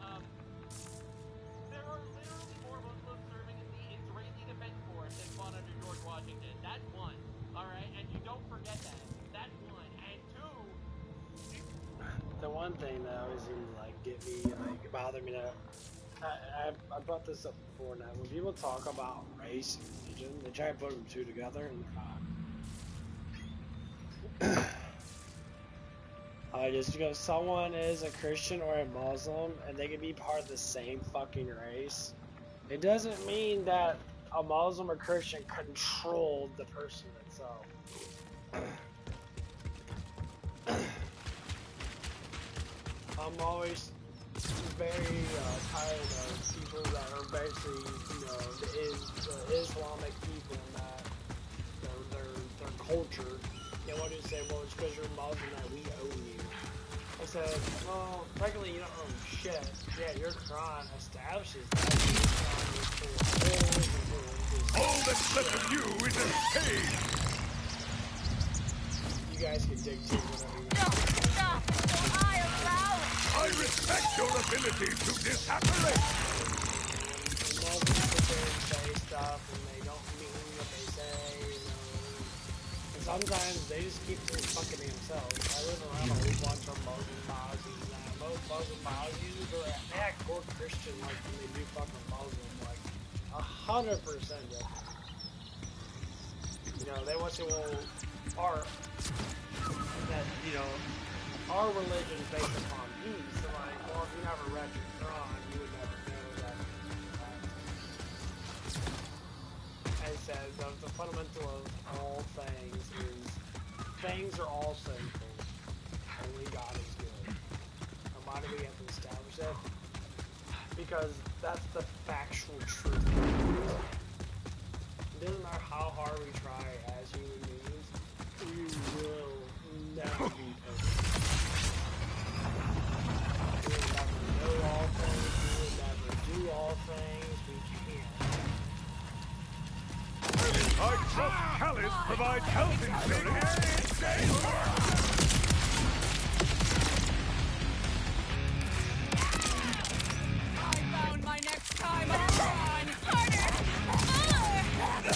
there are literally more Muslims serving in the Israeli Defense Force than fought under George Washington. That's one. Alright, and you don't forget that. That's one. And two, The one thing that always seems to like get me, like bother me, that I brought this up before now. When people talk about race and religion, they try to put them two together, and they're not. Just because someone is a Christian or a Muslim and they can be part of the same fucking race, it doesn't mean that a Muslim or Christian controlled the person itself. I'm always very tired of people that are basically, you know, the Islamic people and that their culture. They want to say, well, it's because you're Muslim that we own you. I said, well, technically you don't own shit. Yeah, your Quran establishes that you're All that's left of you is a cage! You guys can dictate whatever you want. No, stop! Or I allow it! I respect your ability to disapparate! When Muslims sit there and say stuff and they don't mean what they say, you know. And sometimes they just keep things fucking to themselves. I live around a whole bunch of Muslim Mozzies now. Most Muslim Mozzies, they act more Christian like than they do fucking Muslim, like 100% different. You know, they want to say, well, you know, our religion is based upon peace. So like, well, if you never read your Quran, you would never know that. As it says, the fundamental of all things is things are all sinful. Only God is good. And why do we have to establish that? Because that's the factual truth. It doesn't matter how hard we try as human beings, we will never be perfect. We will never know all things, we will never do all things, we can't. I trust Callis provides health insurance! I found my next time on harder! Fuller!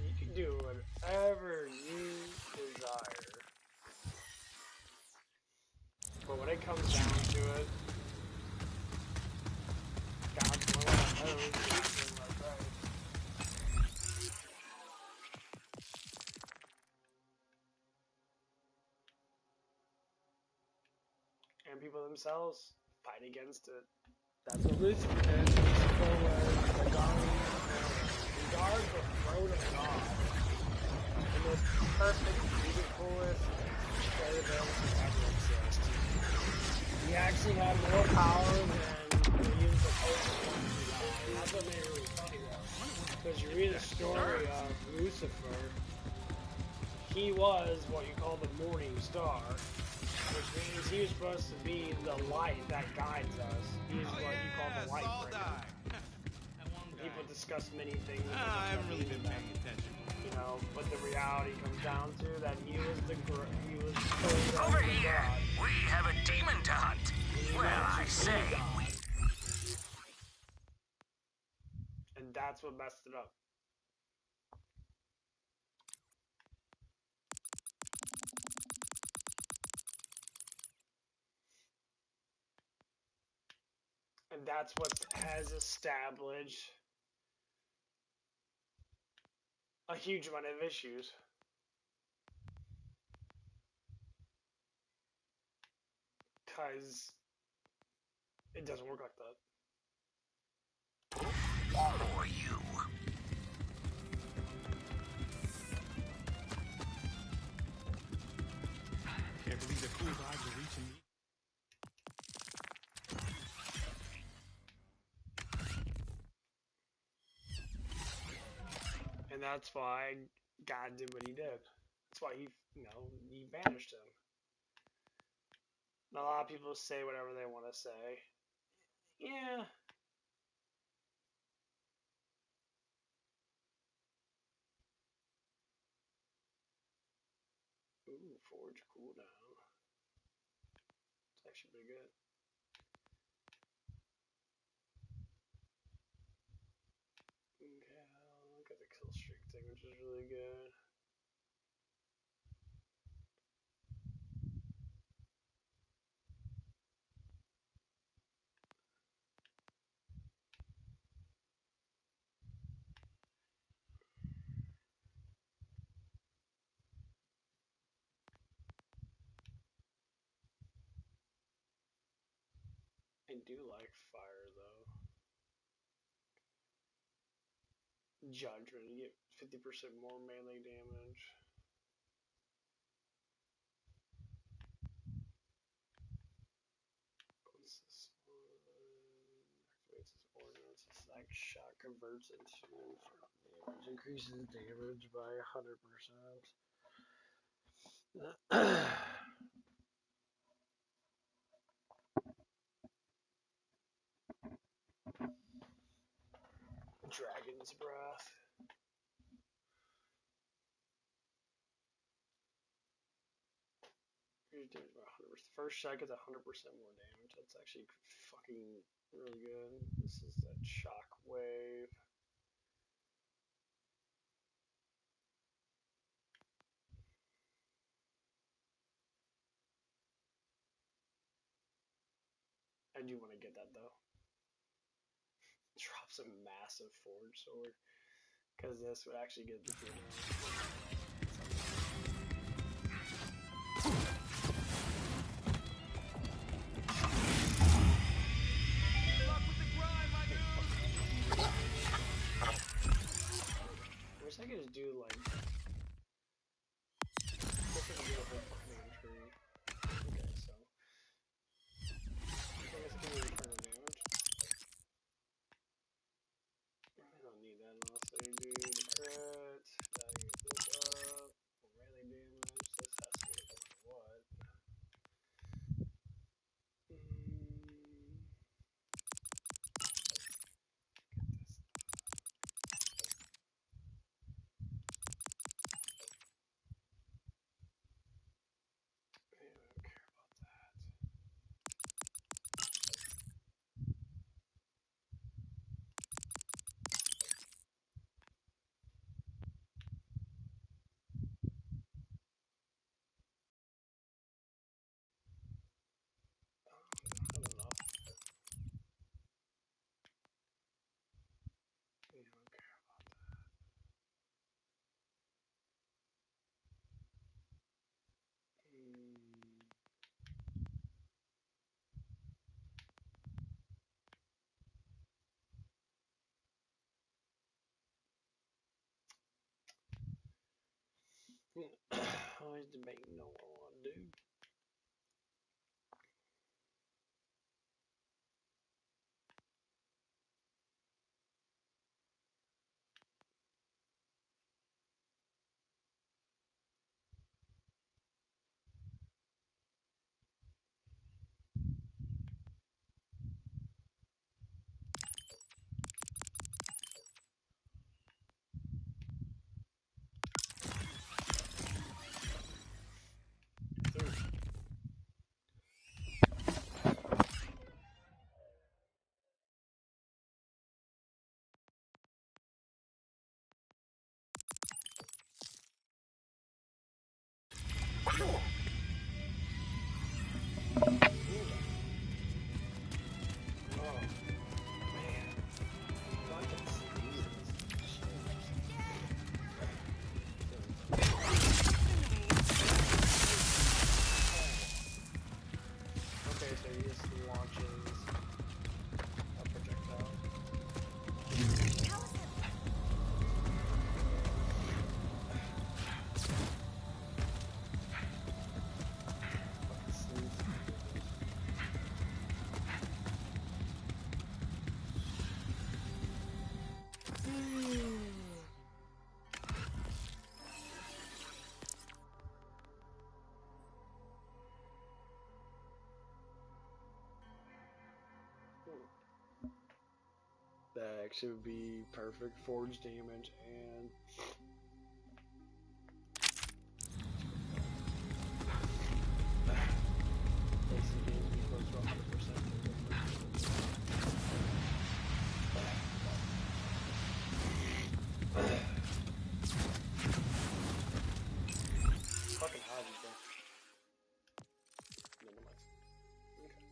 You can do whatever you desire. But when it comes down to it, God's the one that knows exactly what's right. And people themselves fight against it. That's what Lucifer did. Lucifer was the guard the throne of God. The most perfect, beautifulest Daredevil to ever exist. He actually had more power than he was supposed to. And that's what made it really funny though. Because you read the story of Lucifer, he was what you call the morning star. Which means he was supposed to be the light that guides us. He's what you call the light bringer. People discuss many things. I haven't really been paying attention. You know, but the reality comes down to that he was Over here, we have a demon to hunt. Well, I say. And that's what messed it up. And that's what has established a huge amount of issues. Because it doesn't work like that. For you. Can't believe the cool vibes are reaching me. And that's why God did what he did. That's why he banished him. And a lot of people say whatever they want to say. Yeah. Ooh, forge cooldown. It's actually pretty good. Okay, I'll look at the kill streak thing, which is really good. I do like fire though. Judgment, you get 50% more melee damage. What's this one? Activates his ordnance. This like shot converts into damage. Increases damage by 100%. Dragon's Breath. First shot gets 100% more damage. That's actually fucking really good. This is that shock wave. I do want to get that though. Drops a massive forge sword. Because this would actually get the good I wish I could just do like. I wish I could do a whole fucking tree. Okay, so. I guess give me return damage. I don't need that unless I do the crit. Now you this up. Always debating on what I want to do. That actually would be perfect forge damage and basic damage equals to 100%. Fucking Hodges, bro. No, no, okay.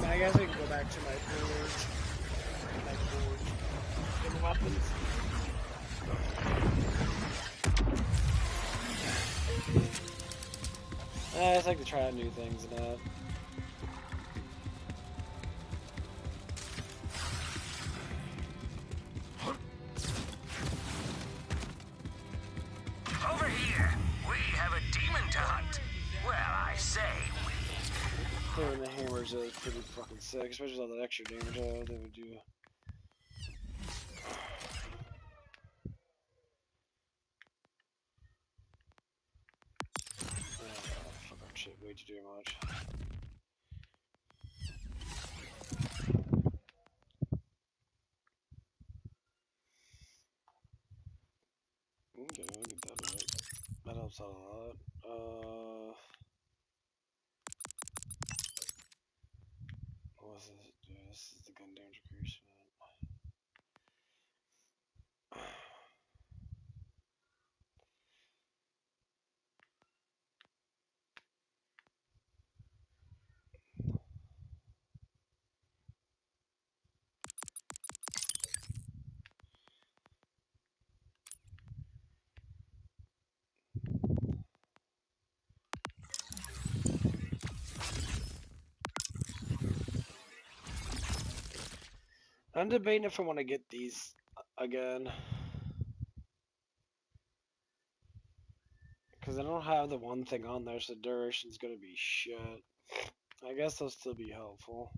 I guess I can go back to my forge. Get weapons. I just like to try out new things and that. Over here, we have a demon to hunt. Well, I say we. Throwing the hammers is pretty fucking sick, especially with all that extra damage they would do. to do much. Okay, I'll get that right. That helps out a lot. What's this do? This is the gun damage increase. I'm debating if I want to get these again. Because I don't have the one thing on there, so the duration's going to be shit. I guess they'll still be helpful.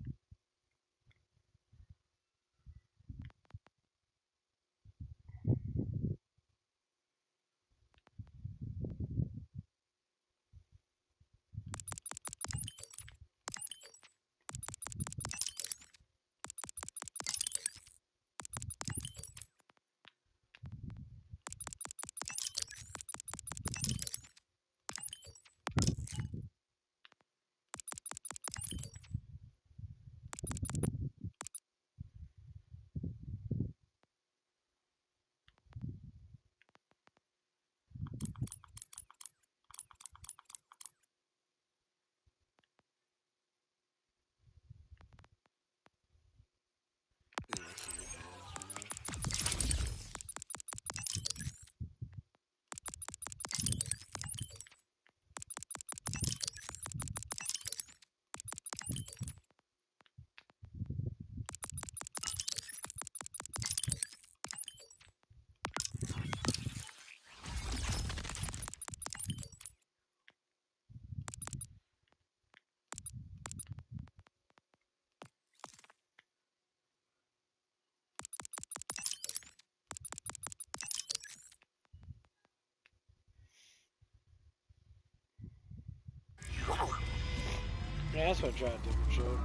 Yeah, that's what I tried to do, sure.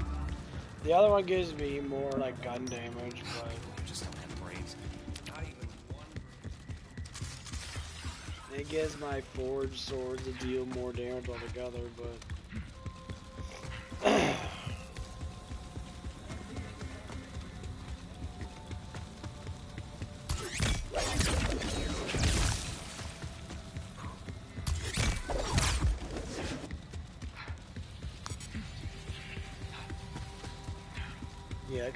The other one gives me more like gun damage, but Just don't have brains. Not even one. it gives my forged swords to deal more damage altogether, but yeah,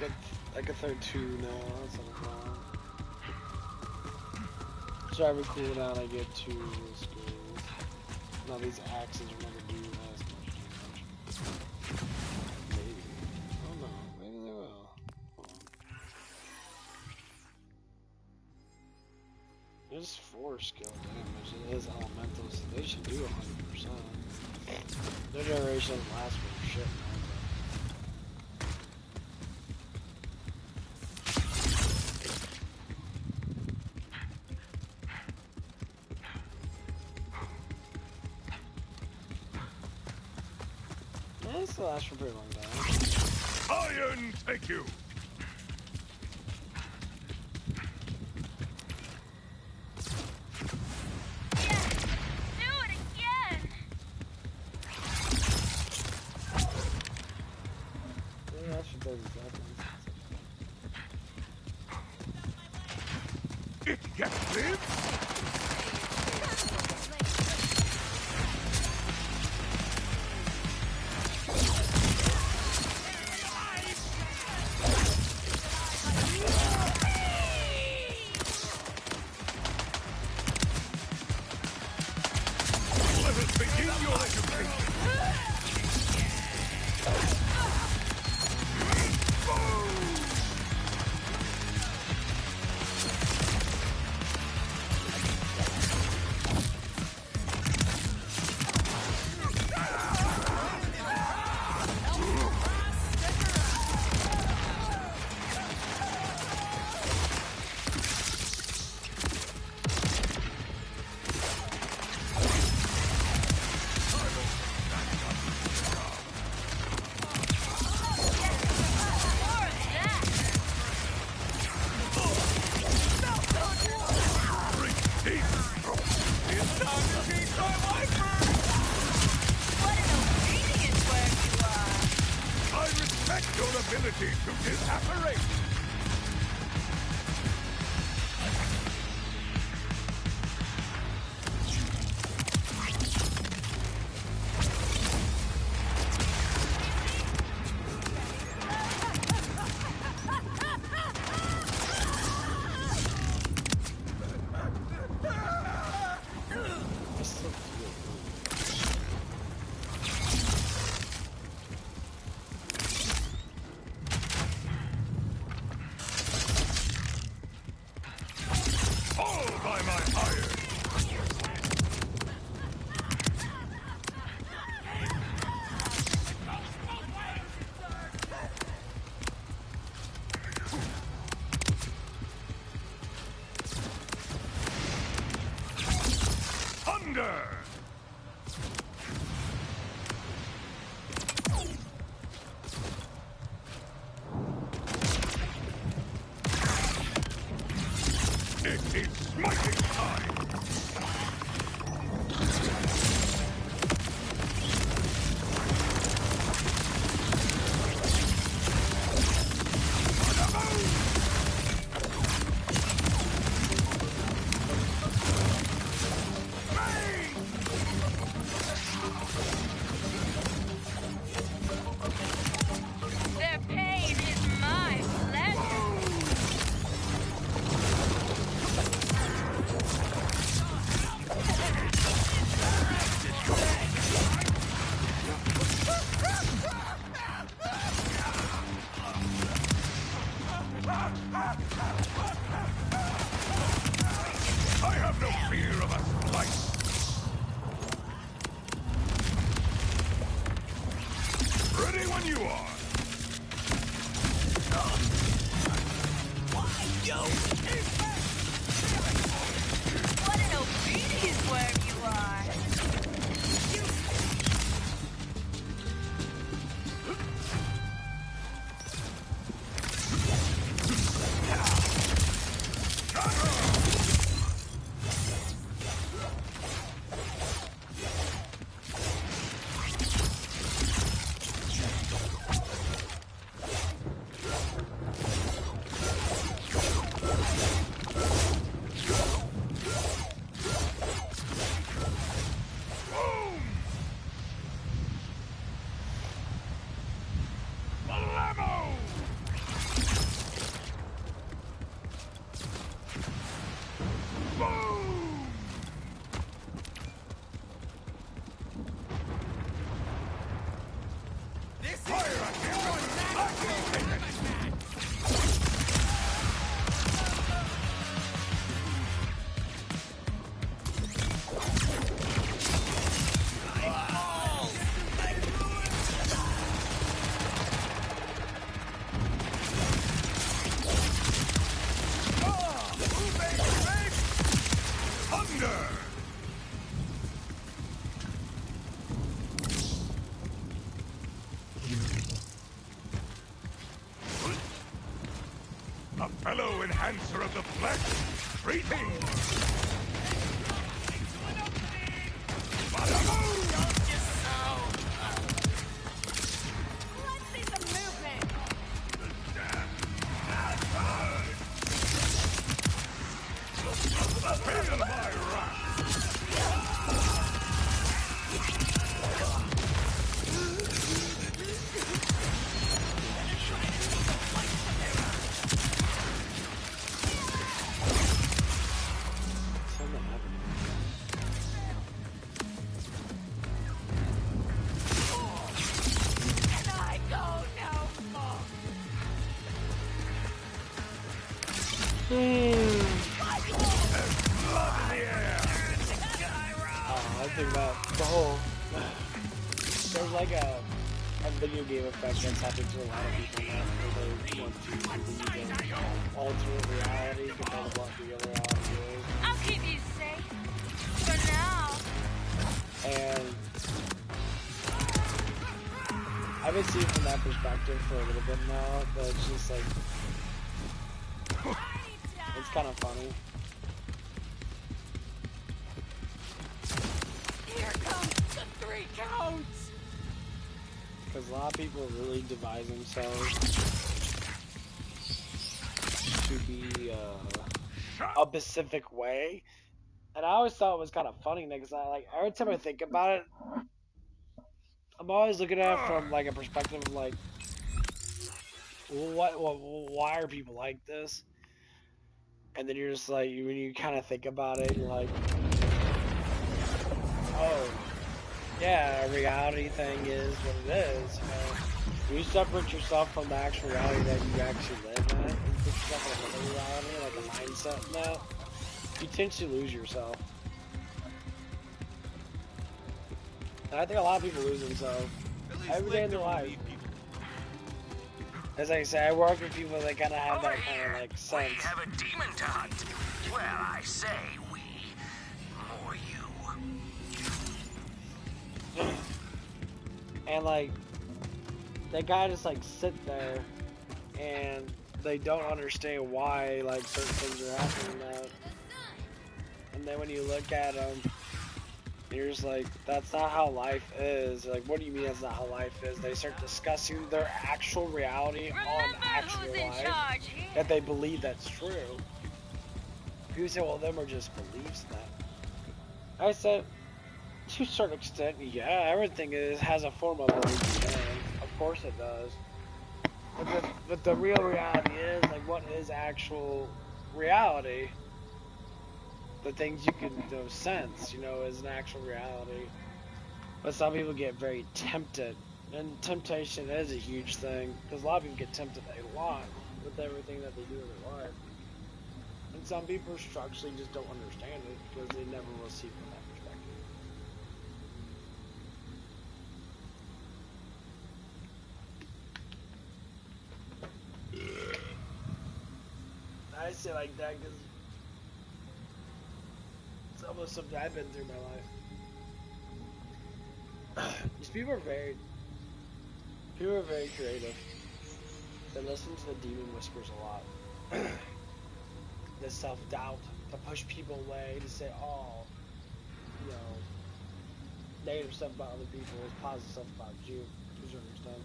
I could throw 2 now, that's not a problem. So every cooldown I get 2 skills. Now these axes are never do as much damage. Maybe. I don't know, maybe they will. There's 4 skill damage, it is elemental, so they should do 100%. Their duration doesn't last for shit now, but this will last for a pretty long time. Iron take you! Do it again! Yeah, that should 30 seconds. It gets live! Let us begin your education! your ability to disapparate! Their pain is my pleasure. I have no fear of a slice! Ready when you are! What an obedient worm you are. A fellow enhancer of the flesh! Greetings! Let's see some movement. Feel my wrath! Something happened. And I go no more. I think that the whole there's like a video game effect that's happened to a lot of people now where they want to believe in alternate reality compared to what the other reality is. I'll keep you safe. For now. And I've been seeing from that perspective for a little bit now, but it's just like it's kind of funny. Here comes the 3 counts. because a lot of people really devise themselves to be a specific way, and I always thought it was kind of funny because I like every time I think about it, I'm always looking at it from like a perspective of like, why are people like this? And then you're just like, when you kind of think about it, you're like, oh, yeah, a reality thing is what it is. You know, when you separate yourself from the actual reality that you actually live in, and put yourself in another reality, like a mindset in that, you tend to lose yourself. And I think a lot of people lose themselves every day in their life. As I say, I work with people that kind of have that kind of like sense. We have a demon to hunt. Well, I say we, more you. And like, they kind of just like sit there and they don't understand why like certain things are happening now. And then when you look at them, you're just like, that's not how life is. Like, what do you mean that's not how life is? They start discussing their actual reality on actual life, that they believe that's true. People say, well, them are just beliefs in that. I said, to a certain extent, yeah, everything has a form of belief in it. Of course it does. But the real reality is, like, what is actual reality? The things you can sense, is an actual reality. But some people get very tempted, and temptation is a huge thing, because a lot of people get tempted a lot with everything that they do in their life. And some people structurally just don't understand it, because they never will see from that perspective. I say like that because it's almost something I've been through in my life. These people are very creative. They listen to the demon whispers a lot. The self-doubt, to push people away, to say, oh, negative stuff about other people is positive stuff about you, to a certain extent.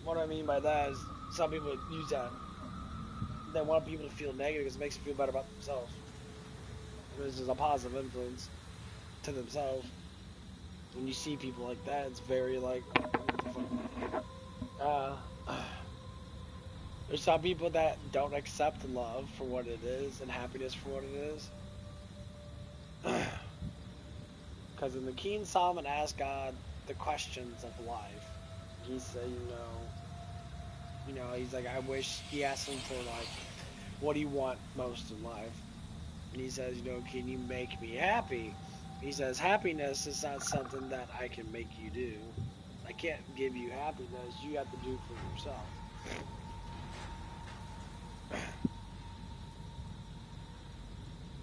What I mean by that is, some people use that. They want people to feel negative because it makes them feel better about themselves. This is a positive influence to themselves. When you see people like that, it's very like, there's some people that don't accept love for what it is and happiness for what it is. Because in the King Solomon asked God the questions of life, he said, he's like, he asked him for like, what do you want most in life? And he says, can you make me happy? He says, happiness is not something that I can make you do. I can't give you happiness. You have to do it for yourself.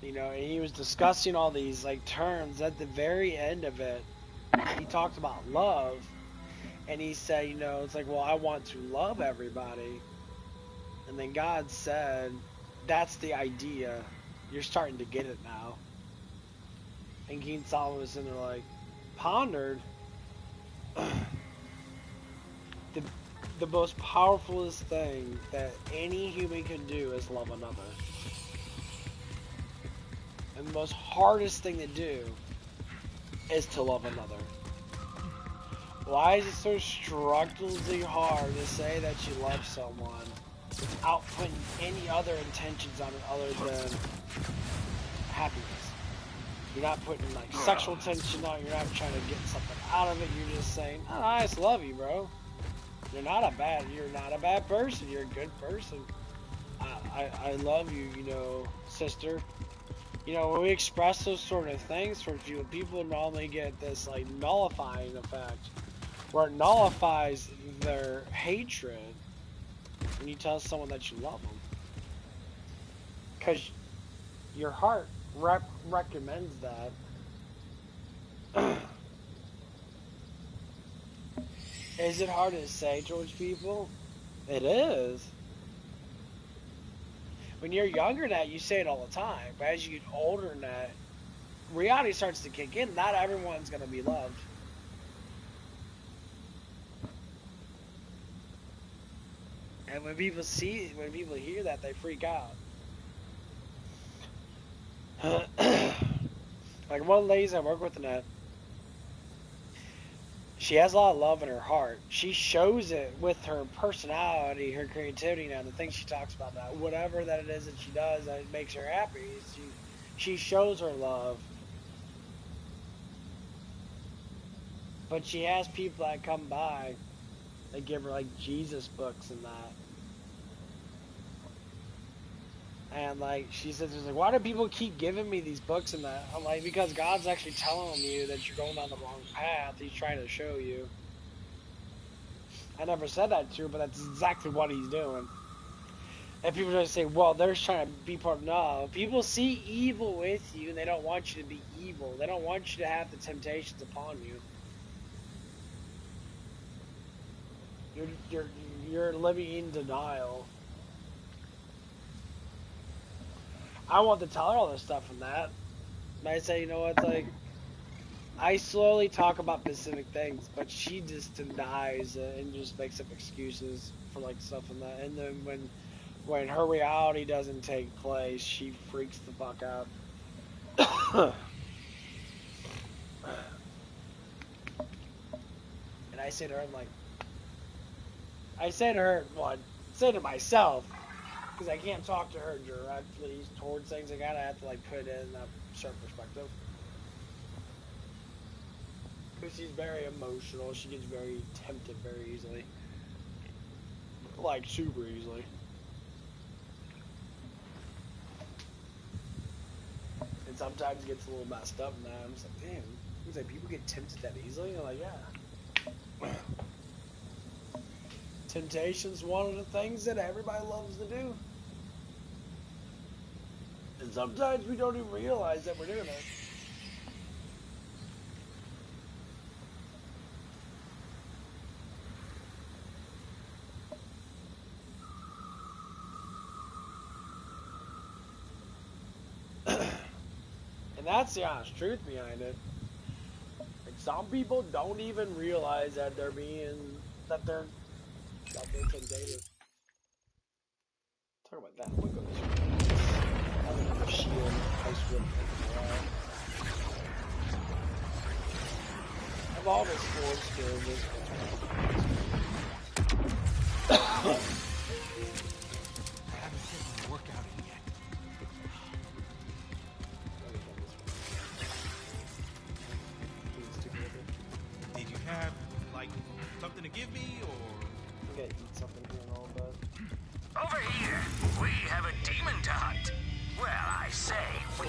And he was discussing all these like terms. At the very end of it, he talked about love, and he said, it's like, well, I want to love everybody. And then God said, that's the idea. You're starting to get it now. And King Solomon was in there like, pondered. The most powerfulest thing that any human can do is love another. And the most hardest thing to do is to love another. Why is it so structurally hard to say that you love someone without putting any other intentions on it other than happiness? You're not putting like sexual tension on it. You're not trying to get something out of it. You're just saying, oh, I just love you, bro. You're not a bad person. You're a good person. I love you, sister. When we express those sort of things for people normally get this like nullifying effect, where it nullifies their hatred when you tell someone that you love them, because your heart recommends that. Is it hard to say towards people? It is. When you're younger than that, you say it all the time. But as you get older than that, reality starts to kick in. Not everyone's going to be loved. And when people hear that, they freak out. Like one of the ladies I work with in that, she has a lot of love in her heart. She shows it with her personality, her creativity, now the things she talks about, that whatever that it is that she does that makes her happy. She shows her love. But she has people that come by that give her like Jesus books and that. And like she says, "Like, why do people keep giving me these books and that?" I'm like, because God's actually telling you that you're going down the wrong path. He's trying to show you. I never said that to her, but that's exactly what he's doing. And people just say, "Well, they're just trying to be part of." No, people see evil with you, and they don't want you to be evil. They don't want you to have the temptations upon you. You're living in denial. I want to tell her all this stuff and that. And I say, you know what, like, I slowly talk about specific things, but she just denies it and just makes up excuses for like stuff and that. And then when her reality doesn't take place, she freaks the fuck out. And I say to her, I'm like, I say to her, well, I say to myself, because I can't talk to her directly towards things. I gotta have to like put it in a certain perspective. Because she's very emotional. She gets very tempted very easily. Like, super easily. And sometimes it gets a little messed up, and I'm just like, damn. He's like, people get tempted that easily? And I'm like, yeah. Temptation's one of the things that everybody loves to do. And sometimes we don't even realize that we're doing it. And that's the honest truth behind it. Like, some people don't even realize that they're tempted. Talk about that. I'm gonna go this way. I have another shield ice whip thing. I have all this sword skills. I haven't hit my workout in yet. Did you have, like, something to give me, or? I'm gonna eat something here in a little bit. Over here, we have a demon to hunt. Well, I say we.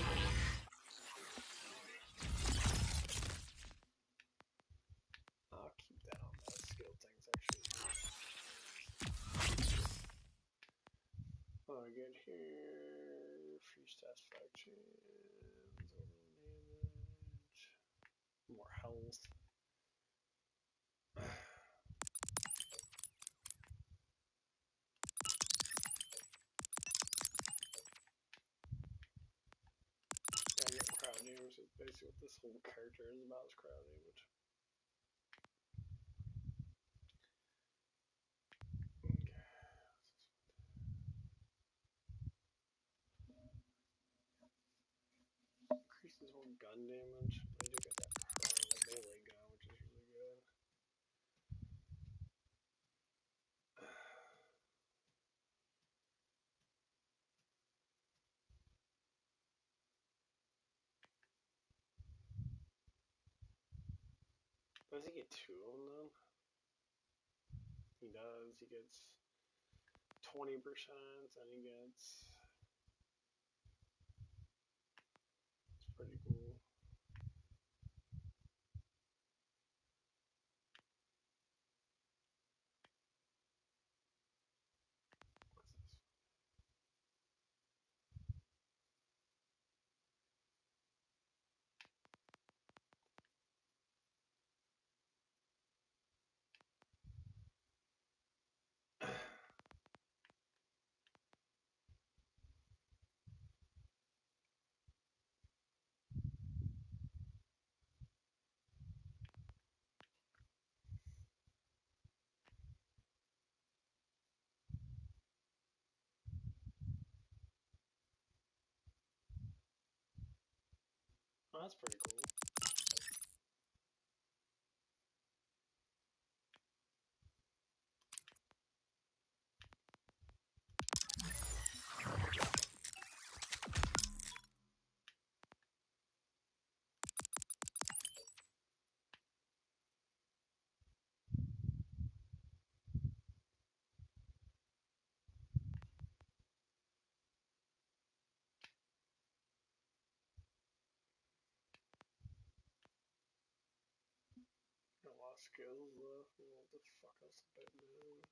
I'll keep that on those skill things actually. Oh, good here. Free stats fractions. Damage. More health. Yeah, I get crowd damage. That's basically what this whole character is about, is crowd damage. Okay. Increases more gun damage. I do get that melee gun, which is really good. Does he get two of them though? He does. He gets 20%, and he gets. It's pretty cool. that's pretty cool. A lot of skills left. What the fuck else to bet now?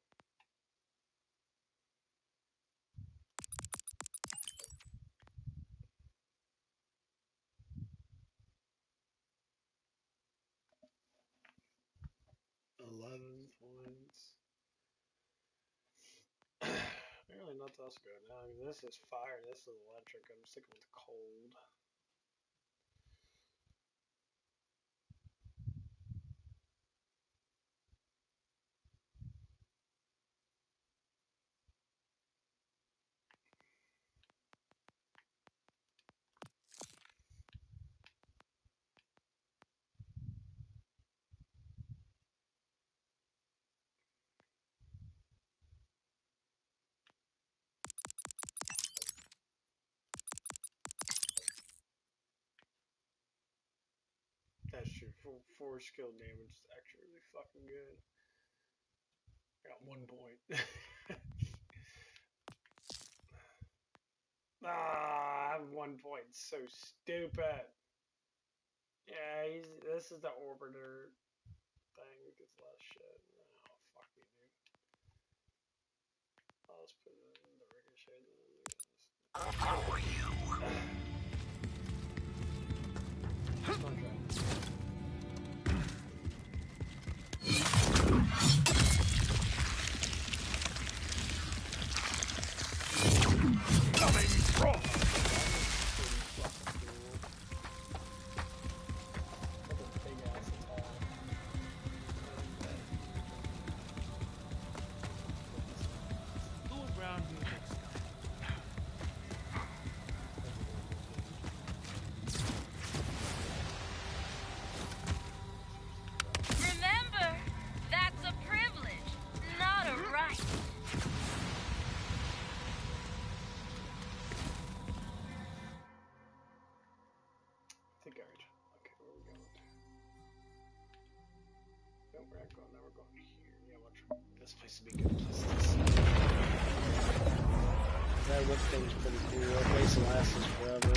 $11 points. Apparently nothing else good now. I mean, this is fire. This is electric. I'm sticking with cold. That's true. Four skill damage is actually really fucking good. I got 1 point. I have 1 point. So stupid. Yeah, this is the orbiter thing. It gets less shit. Oh, fuck me, dude. I'll just put it in the ricochet. Who are you? Coming from. Go around here next time. Remember, that's a privilege, not a right. I think I already. Okay, where are we going? No, we're not going. Now we're going here. Yeah, this place would be a good place to set. That whip thing's pretty cool. That place lasts us forever.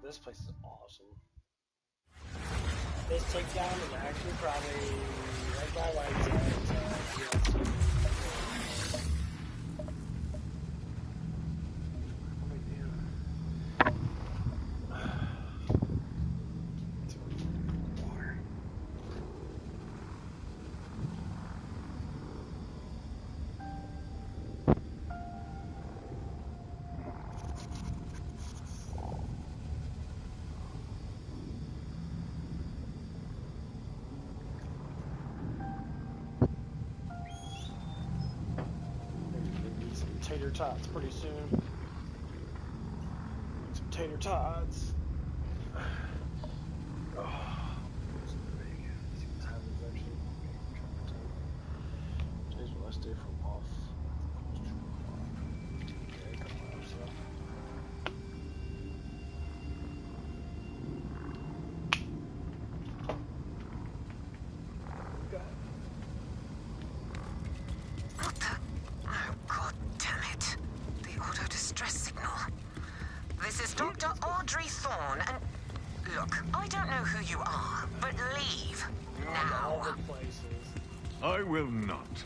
This place is awesome. This takedown is actually probably right by White's tater tots pretty soon. Some tater tots. Oh, see what time it is actually. Today's the last day from off. Okay, a couple hours left. What the? Oh, God damn it. The auto-distress signal. This is Dr. Audrey Thorne, and... Look, I don't know who you are, but leave. All Now. the places. I will not.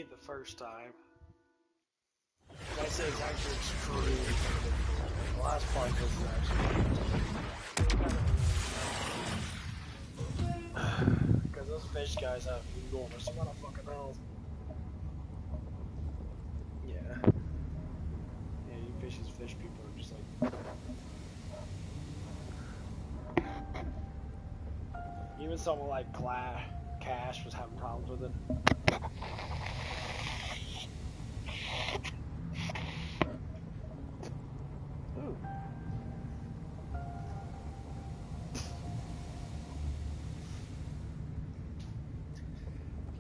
it the first time. And I say it's actually extremely difficult. The last part was actually because those fish guys have enormous amount of fucking health. Yeah. Yeah, you fish people are just like... Even someone like Cash was having problems with it. Ooh.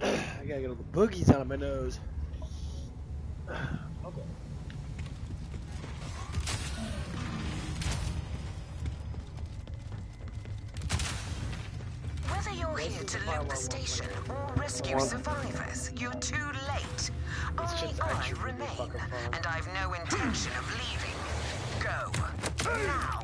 I gotta get all the boogies out of my nose. Okay. Whether you're here to loot the station or rescue survivors, you're too late. Only I remain, and I've no intention of leaving. Go. Now.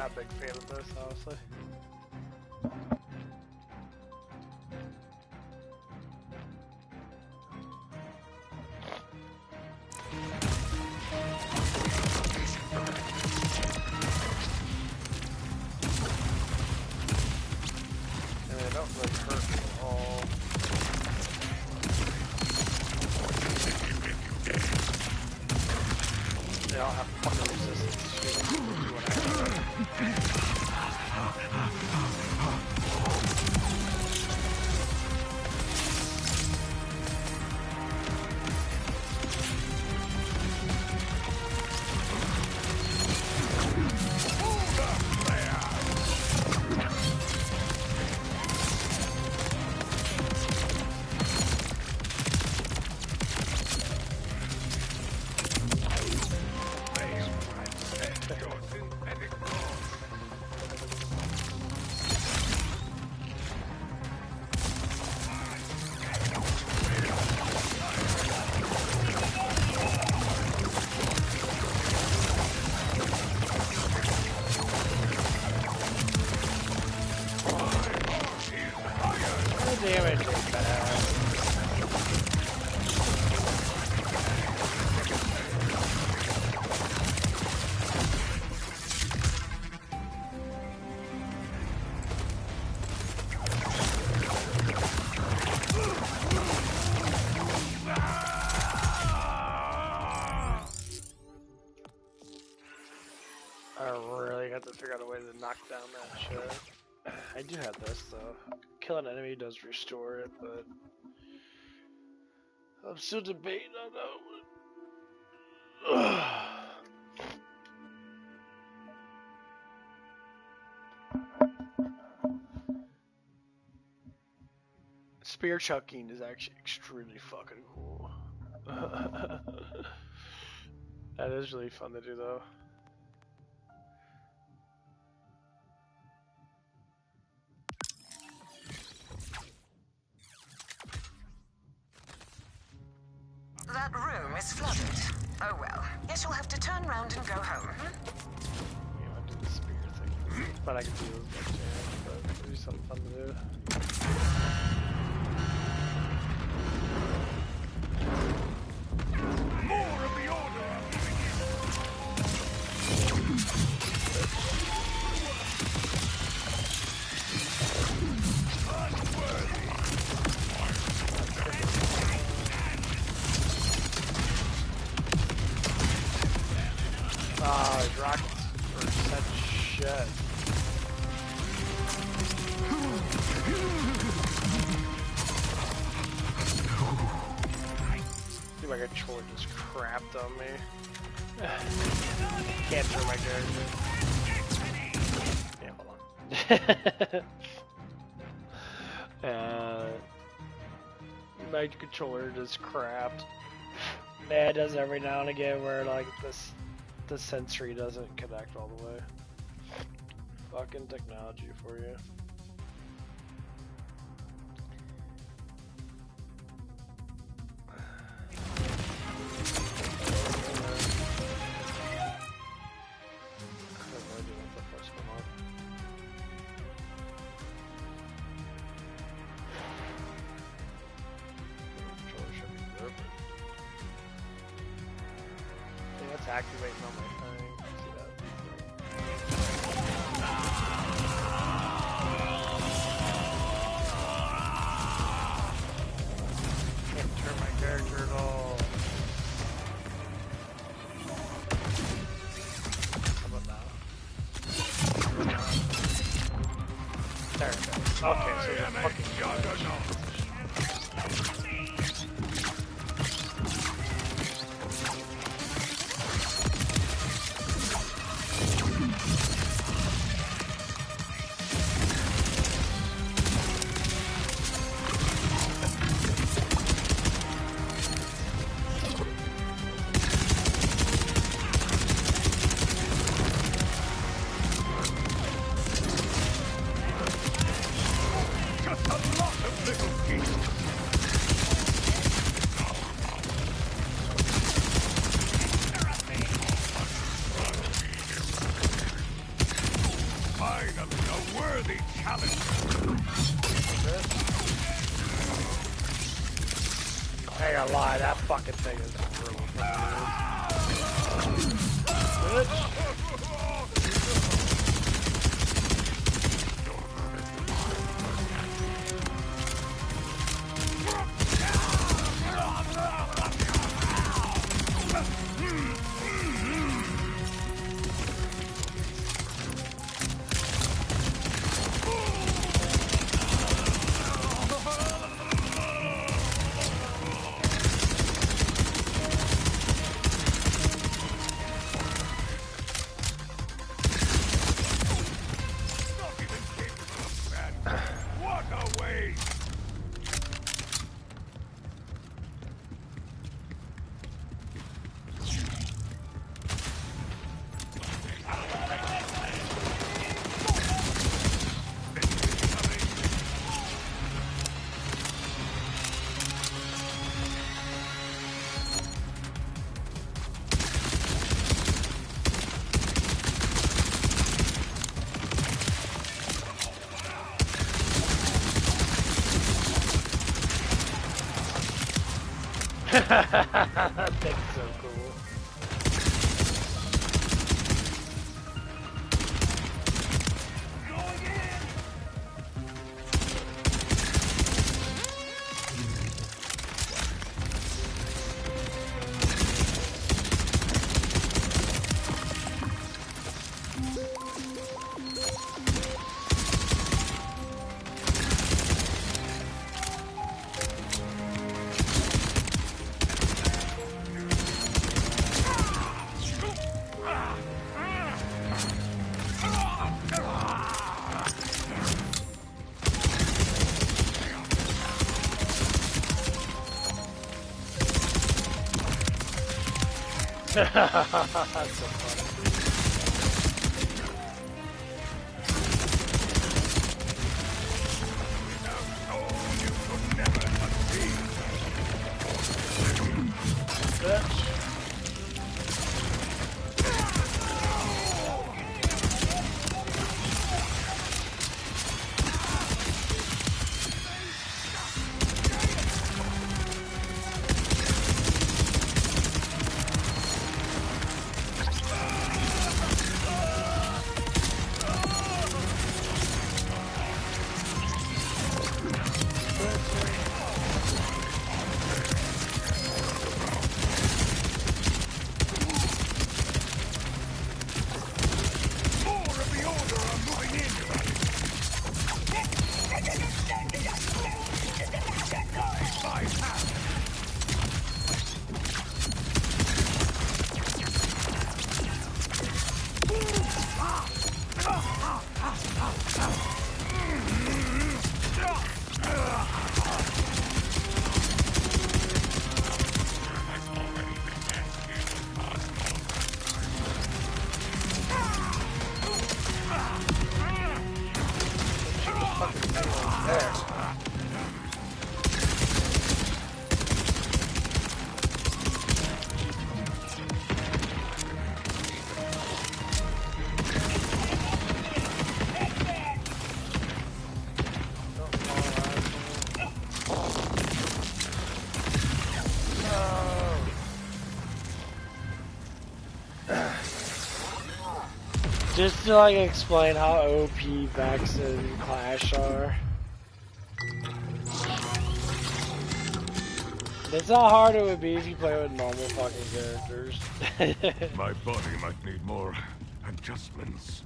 not a big fan of this, honestly. And they don't really hurt me at all. They all have fucking resistance to what damage is bad. I really got to figure out a way to knock down that shit. I do have this though. Kill an enemy does restore it, but I'm still debating on that one. Spear chucking is actually extremely fucking cool. That is really fun to do though. That room is flooded. Oh well. Guess you'll have to turn round and go home. Yeah, I do the spear thing. But I can do as much damage, but it'll be something fun to do. More of the order I'm giving Ah, these rockets are such shit. See my controller just crapped on me. Can't turn my character. Yeah, hold on. My controller just crapped. Yeah, it does every now and again where like the sensory doesn't connect all the way. Fucking technology for you. Activating on my thing. See that? Can't turn my character at all. How about now? There it goes. Okay, so the fucking juggernaut. just a lot of little Finally, a worthy challenge. I ain't gonna lie, that fucking thing is really fucking weird. What a way! That thing's so cool. That's so funny. Bitch. Just to like explain how OP Vex and Clash are. It's not hard it would be if you play with normal fucking characters. My body might need more adjustments.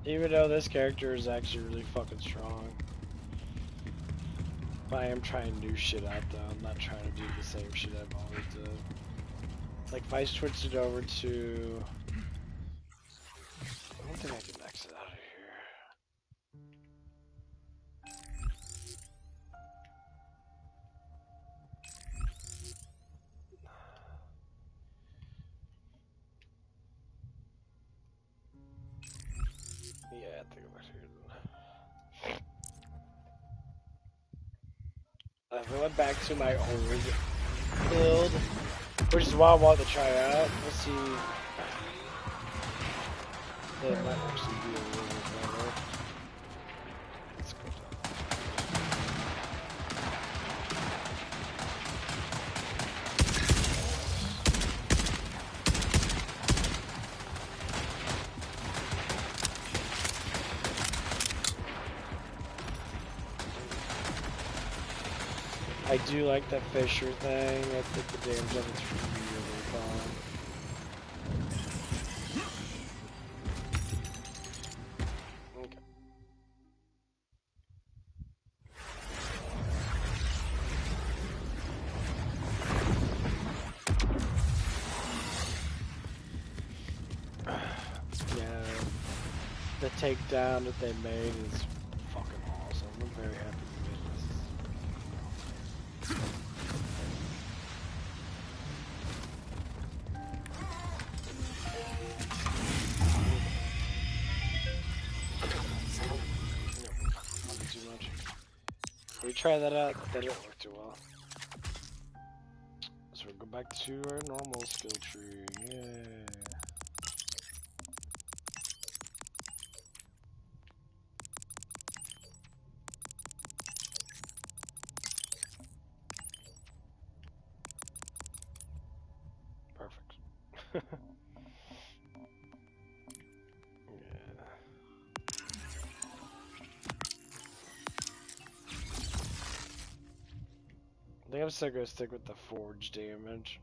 Even though this character is actually really fucking strong. But I am trying new shit out though. I'm not trying to do the same shit I've always done. Like if I switched it over to... I don't think I can exit out of here. Yeah, I think I'm here then. I went back to my old build, which is what I want to try out. Let's see. It might actually be a little bit better. Let's go down. I do like that Fisher thing. I think the damage on it's really fun. Okay. Yeah, the takedown that they made is fucking awesome. I'm very happy they made this. Nothing too much. We try that out. That didn't work too well. So we'll go back to our normal skill tree. Yay. Perfect. Yeah. I think I'm still gonna stick with the forge damage.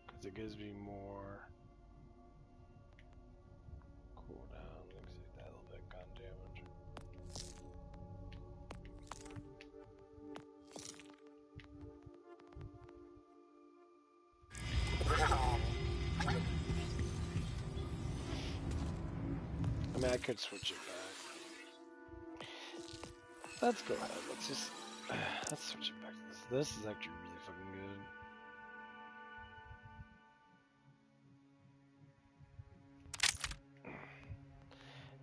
Because it gives me more cooldown. Let me see that little bit gun damage. I mean, I could switch it back. Let's go ahead. Let's just let's switch it back to this. This is actually really fucking good.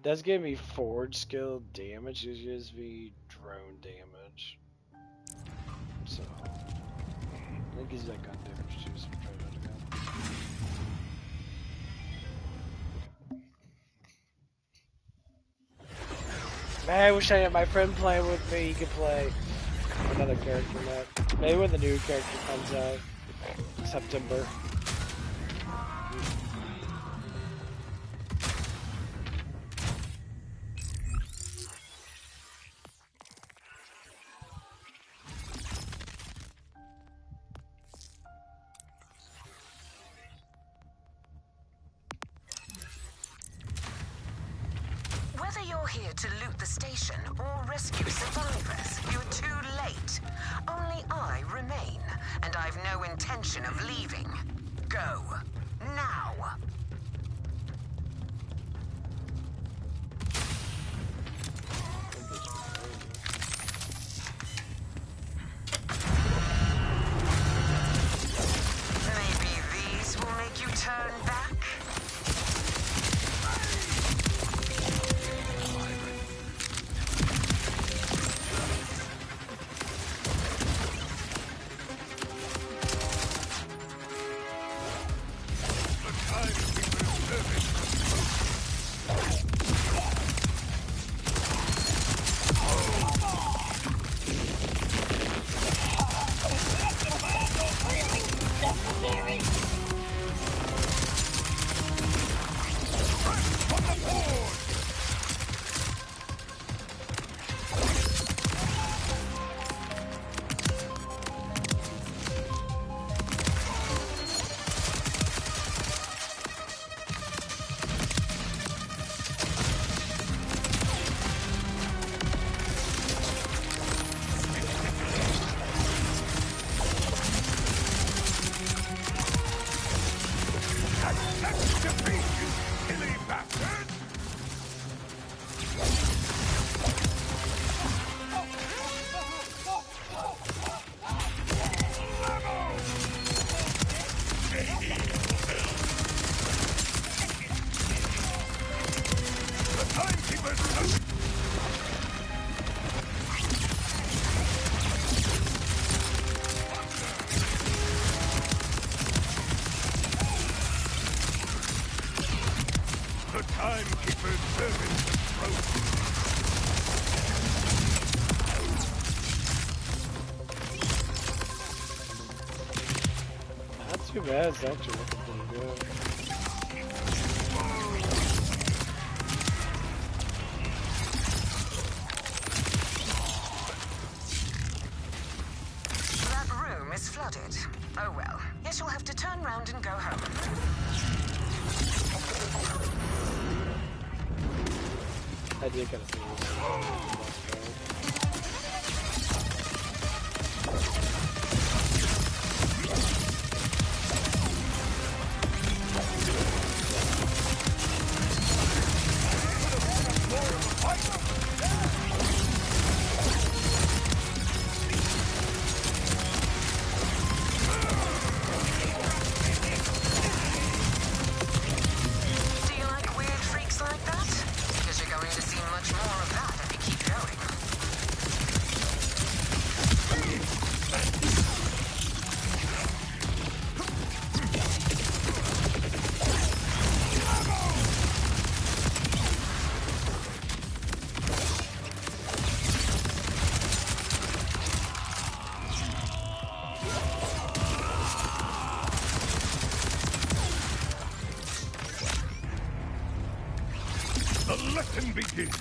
Does give me forge skill damage. It gives me drone damage. So it gives you that gun damage too. So try that again. Man, I wish I had my friend playing with me. He could play another character map. Maybe when the new character comes out, September. Whether you're here to loot the station or rescue survivors, you're too late. Only I remain, and I've no intention of leaving. Go. Now. Maybe these will make you turn back? Timekeepers! The Timekeeper's service approach. Not too bad, it's actually looking pretty good. That room is flooded. Oh well. Guess you'll have to turn round and go home. I did kind of feel this. Do you like weird freaks like that? Because you're going to see much more of that if you keep going. The lesson begins.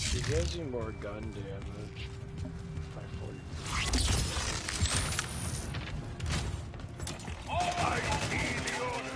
He gives you more gun damage by 40. I see the order.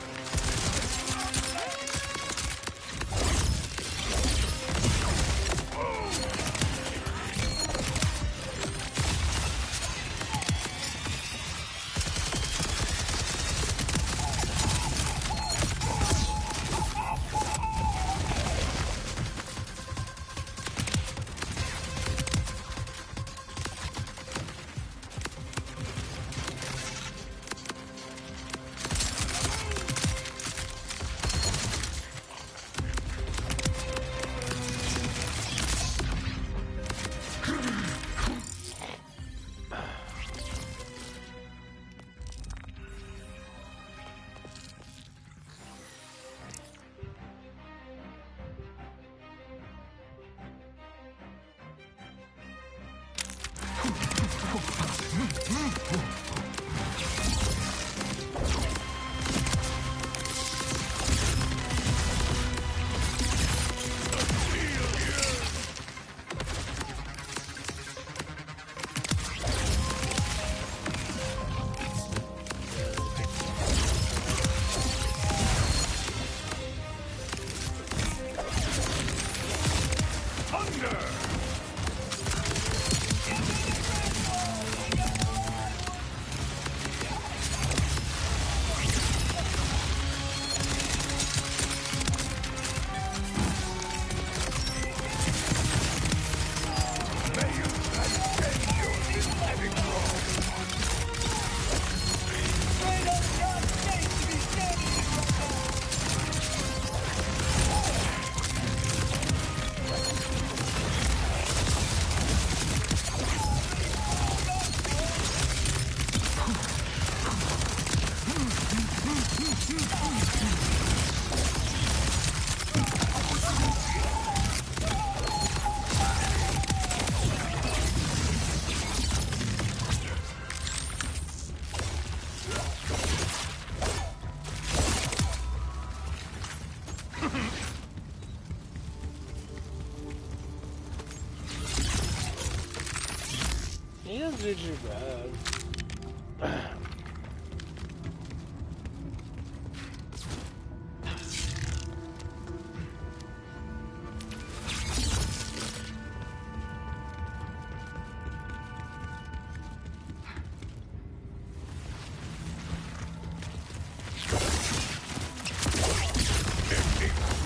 He doesn't do too bad.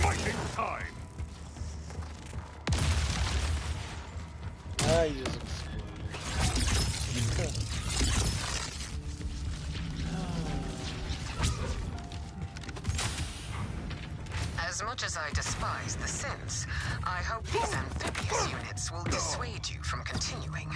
Fighting time! Ah, you just exploded. As much as I despise the synths, I hope these amphibious units will dissuade you from continuing.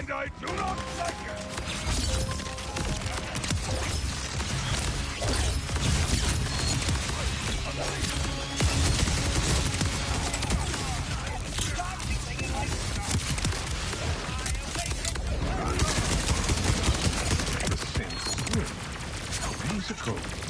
and I do not like it! The sense swim. Musical.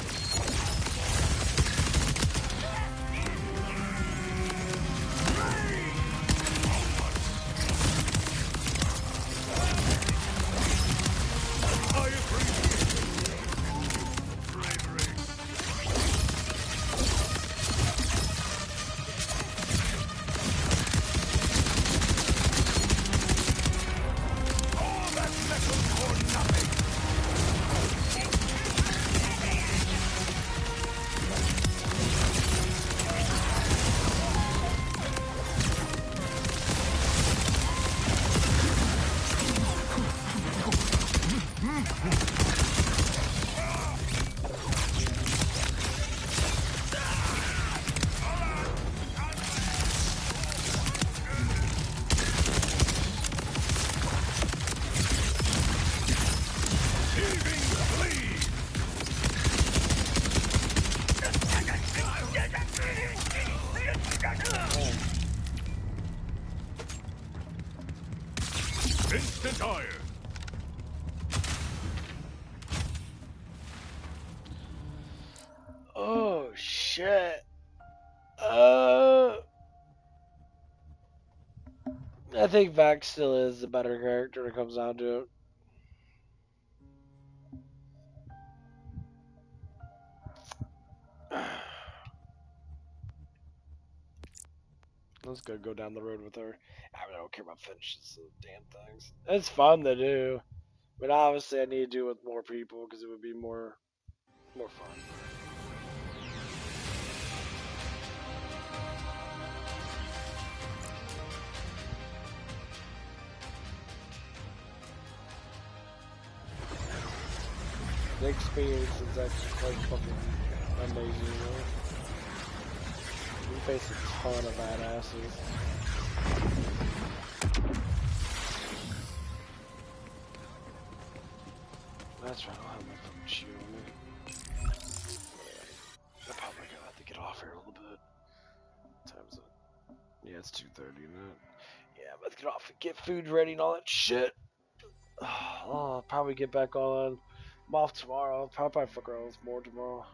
shit. I think Vax still is the better character when it comes down to it. Let's go down the road with her. I really don't care about finishes of damn things. It's fun to do, but obviously I need to do it with more people because it would be more fun. The experience is actually quite fucking amazing, you know? We face a ton of badasses. That's right, I'll have my fucking shoe on me. I'm probably gonna have to get off here a little bit. What time is it? Yeah, it's 2:30, isn't it? Yeah, I'm about to get off and get food ready and all that shit. I'll probably get back on. I'm off tomorrow. I'll probably fuck around with more tomorrow.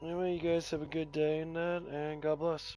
Anyway, you guys have a good day and that, and God bless.